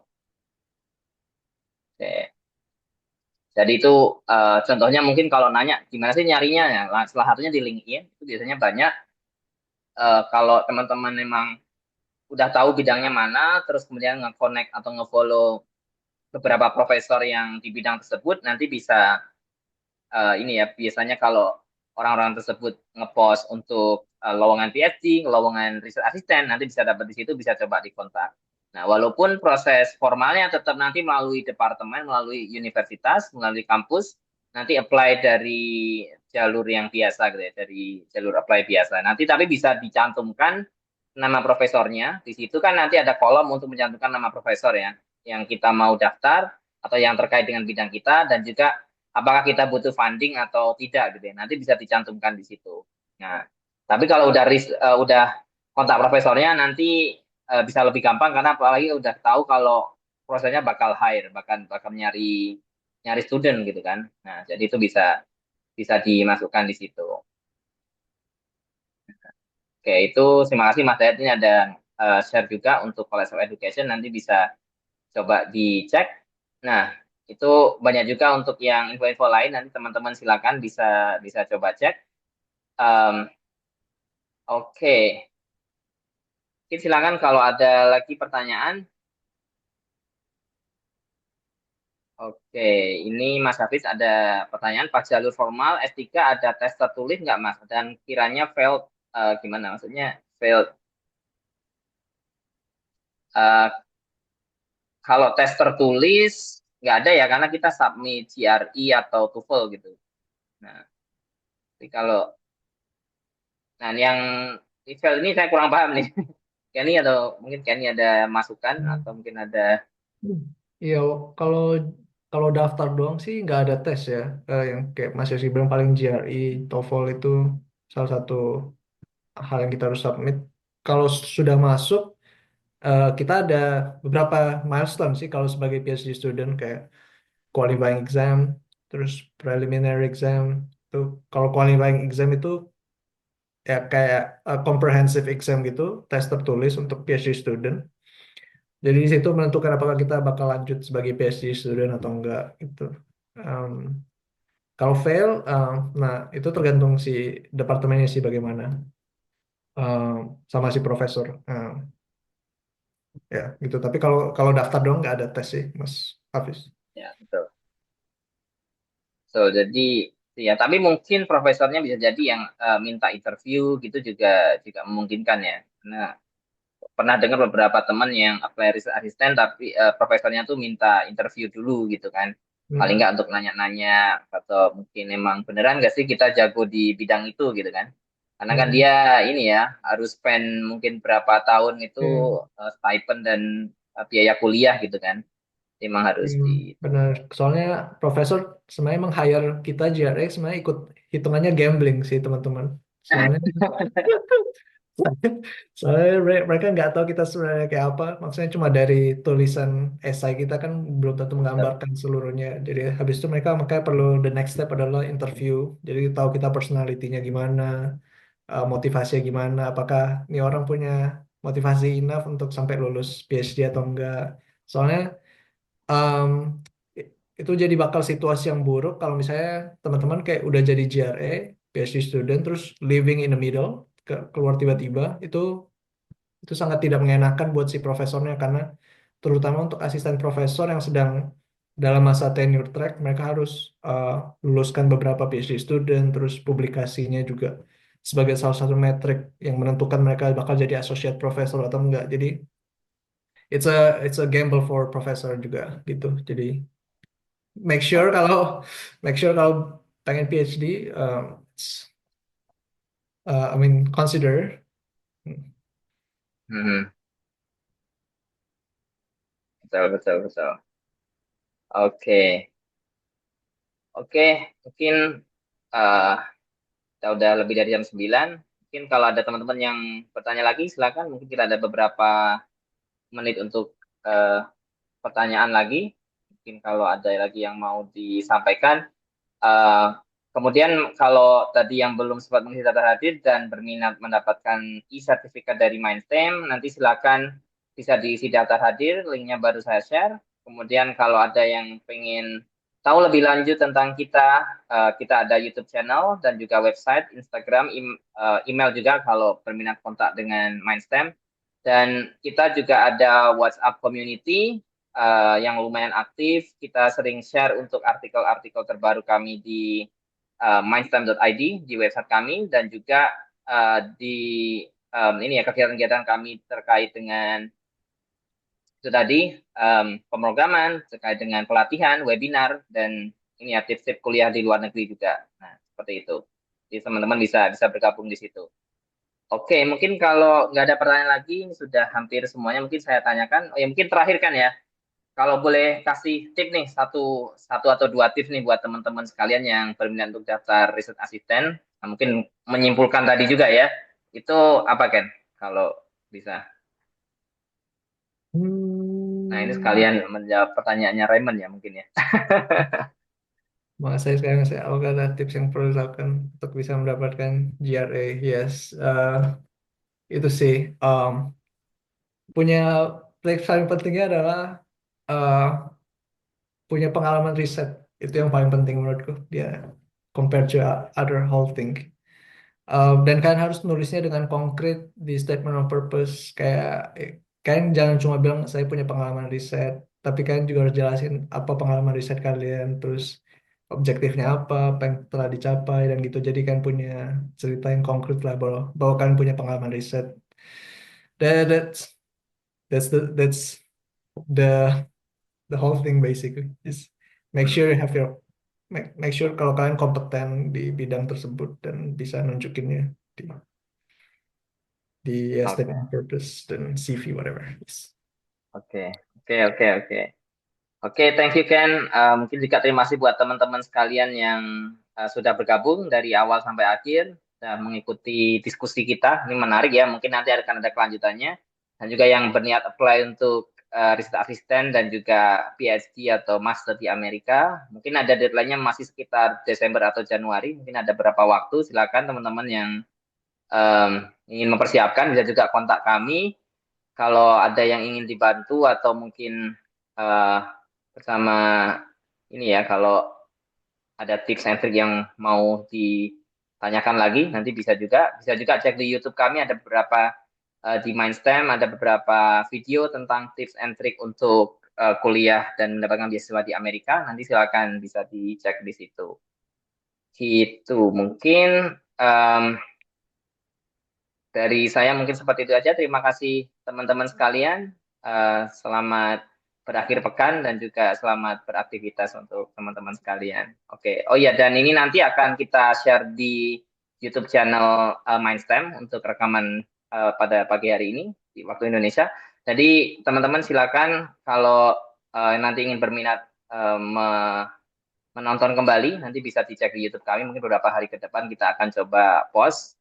Oke. Jadi itu contohnya mungkin kalau nanya gimana sih nyarinya ya, salah satunya di LinkedIn itu biasanya banyak kalau teman-teman memang udah tahu bidangnya mana, terus kemudian nge-connect atau nge-follow beberapa profesor yang di bidang tersebut, nanti bisa ini ya biasanya kalau orang-orang tersebut ngepost untuk lowongan PhD, lowongan research assistant, nanti bisa dapat di situ, bisa coba dikontak. Nah, walaupun proses formalnya tetap nanti melalui departemen, melalui universitas, melalui kampus, nanti apply dari jalur yang biasa gitu ya, dari jalur apply biasa. Nanti tapi bisa dicantumkan nama profesornya. Di situ kan nanti ada kolom untuk mencantumkan nama profesor ya, yang kita mau daftar atau yang terkait dengan bidang kita dan juga apakah kita butuh funding atau tidak gitu ya. Nanti bisa dicantumkan di situ. Nah, tapi kalau udah kontak profesornya nanti bisa lebih gampang karena apalagi udah tahu kalau prosesnya bakal hire, bakal nyari nyari student gitu kan. Nah, jadi itu bisa bisa dimasukkan di situ. Oke, itu terima kasih Mas Dayat. Ini ada share juga untuk College of Education, nanti bisa coba dicek. Nah, itu banyak juga untuk yang info-info lain, nanti teman-teman silakan bisa bisa coba cek. Em, oke, Mungkin silakan kalau ada lagi pertanyaan. Oke, ini Mas Hafiz ada pertanyaan. Pas jalur formal S3 ada tes tertulis nggak Mas? Dan kiranya failed gimana? Maksudnya failed. eh, Kalau tes tertulis nggak ada ya karena kita submit GRE atau TOEFL gitu. Nah, jadi kalau nah yang Ifel ini saya kurang paham nih. Kenny atau mungkin Kenny ada masukan atau mungkin ada Iya, kalau kalau daftar doang sih nggak ada tes ya. Yang kayak Mas Yosi bilang paling GRE, TOEFL itu salah satu hal yang kita harus submit. Kalau sudah masuk, kita ada beberapa milestone sih kalau sebagai PhD student kayak qualifying exam, terus preliminary exam. Tuh kalau qualifying exam itu ya kayak comprehensive exam gitu, tes tertulis untuk PhD student. Jadi di situ menentukan apakah kita bakal lanjut sebagai PhD student atau enggak gitu. Um, Kalau fail, nah itu tergantung si departemennya sih bagaimana sama si profesor. Ya gitu. Tapi kalau kalau daftar doang nggak ada tes sih, Mas Hafiz. ya betul. So, jadi Ya, tapi mungkin profesornya bisa jadi yang minta interview gitu juga juga memungkinkan ya. Nah, pernah dengar beberapa teman yang apply research assistant tapi profesornya tuh minta interview dulu gitu kan. Paling nggak untuk nanya-nanya atau mungkin emang beneran nggak sih kita jago di bidang itu gitu kan. Karena kan Hmm. dia ini ya harus spend mungkin berapa tahun itu Oke. stipend dan biaya kuliah gitu kan. Emang harus Hmm, di itu. benar. Soalnya profesor sebenarnya meng-hire kita GRE sebenarnya ikut hitungannya gambling sih teman-teman. Soalnya soalnya mereka nggak tahu kita sebenarnya kayak apa. Maksudnya cuma dari tulisan esai kita kan belum tentu menggambarkan seluruhnya. Jadi habis itu mereka makanya perlu the next step adalah interview. Jadi tahu kita personalitinya gimana, motivasinya gimana, apakah ini orang punya motivasi enough untuk sampai lulus PhD atau enggak. Soalnya um, i- itu jadi bakal situasi yang buruk kalau misalnya teman-teman kayak udah jadi GRE, PhD student, terus living in the middle, keluar tiba-tiba, itu sangat tidak mengenakan buat si profesornya karena terutama untuk asisten profesor yang sedang dalam masa tenure track, mereka harus uh, luluskan beberapa PhD student, terus publikasinya juga sebagai salah satu metrik yang menentukan mereka bakal jadi associate professor atau enggak. Jadi it's a gamble for professor juga gitu. Jadi make sure kalau make sure kalau pengen PhD, I mean consider. Hmm, betul betul betul. Oke. Oke, mungkin eh kita udah lebih dari jam 9. Mungkin kalau ada teman-teman yang bertanya lagi, silakan. Mungkin kita ada beberapa menit untuk eh, pertanyaan lagi. Mungkin kalau ada lagi yang mau disampaikan. Eh, Kemudian kalau tadi yang belum sempat mengisi daftar hadir dan berminat mendapatkan e-sertifikat dari Mindstem, nanti silakan bisa diisi daftar hadir, linknya baru saya share. Kemudian kalau ada yang pengen tahu lebih lanjut tentang kita, kita ada YouTube channel dan juga website, Instagram, email juga kalau berminat kontak dengan Mindstem. Dan kita juga ada WhatsApp community yang lumayan aktif. Kita sering share untuk artikel-artikel terbaru kami di mindstem.id di website kami dan juga di ini ya kegiatan-kegiatan kami terkait dengan itu tadi pemrograman, terkait dengan pelatihan, webinar dan ini ya tips-tips kuliah di luar negeri juga. Nah, seperti itu. Jadi teman-teman bisa bisa bergabung di situ. Oke, mungkin kalau nggak ada pertanyaan lagi, ini sudah hampir semuanya mungkin saya tanyakan. Oh ya, mungkin terakhir kan ya, kalau boleh kasih tip nih satu satu atau dua tips nih buat teman-teman sekalian yang berminat untuk daftar research assistant, nah, mungkin menyimpulkan tadi juga ya, itu apa Ken? Kalau bisa. Nah ini Hmm, sekalian menjawab pertanyaannya Raymond ya mungkin ya. Maka saya apakah ada tips yang perlu dilakukan untuk bisa mendapatkan GRE? Yes, itu sih punya tips paling pentingnya adalah uh, punya pengalaman riset. Itu yang paling penting menurutku. Dia compared to other whole thing. Dan kalian harus nulisnya dengan konkret di statement of purpose. Kayak kalian jangan cuma bilang saya punya pengalaman riset, tapi kalian juga harus jelasin apa pengalaman riset kalian, terus objektifnya apa yang telah dicapai dan gitu. Jadi kalian punya cerita yang konkret lah bahwa kalian punya pengalaman riset. That, that's that's the whole thing basically. Just make sure you have your make sure kalau kalian kompeten di bidang tersebut dan bisa nunjukinnya di Oke, statement of purpose dan CV whatever. Yes. oke, oke. Oke, thank you Ken. Mungkin juga terima kasih buat teman-teman sekalian yang sudah bergabung dari awal sampai akhir dan mengikuti diskusi kita. Ini menarik ya, mungkin nanti akan ada kelanjutannya. Dan juga yang berniat apply untuk research assistant dan juga PhD atau master di Amerika. Mungkin ada deadline-nya masih sekitar Desember atau Januari. Mungkin ada beberapa waktu. Silakan teman-teman yang ingin mempersiapkan bisa juga kontak kami. Kalau ada yang ingin dibantu atau mungkin eh, bersama ini ya, kalau ada tips and trick yang mau ditanyakan lagi, nanti bisa juga cek di YouTube kami ada beberapa di Mindstem ada beberapa video tentang tips and trick untuk kuliah dan mendapatkan beasiswa di Amerika. Nanti silakan bisa dicek di situ. Gitu. Mungkin dari saya mungkin seperti itu aja. Terima kasih teman-teman sekalian. Selamat berakhir pekan dan juga selamat beraktivitas untuk teman-teman sekalian. Oke. Oh iya, dan ini nanti akan kita share di YouTube channel Mindstem untuk rekaman pada pagi hari ini di waktu Indonesia. Jadi teman-teman silakan kalau nanti ingin berminat menonton kembali, nanti bisa dicek di YouTube kami. Mungkin beberapa hari ke depan kita akan coba post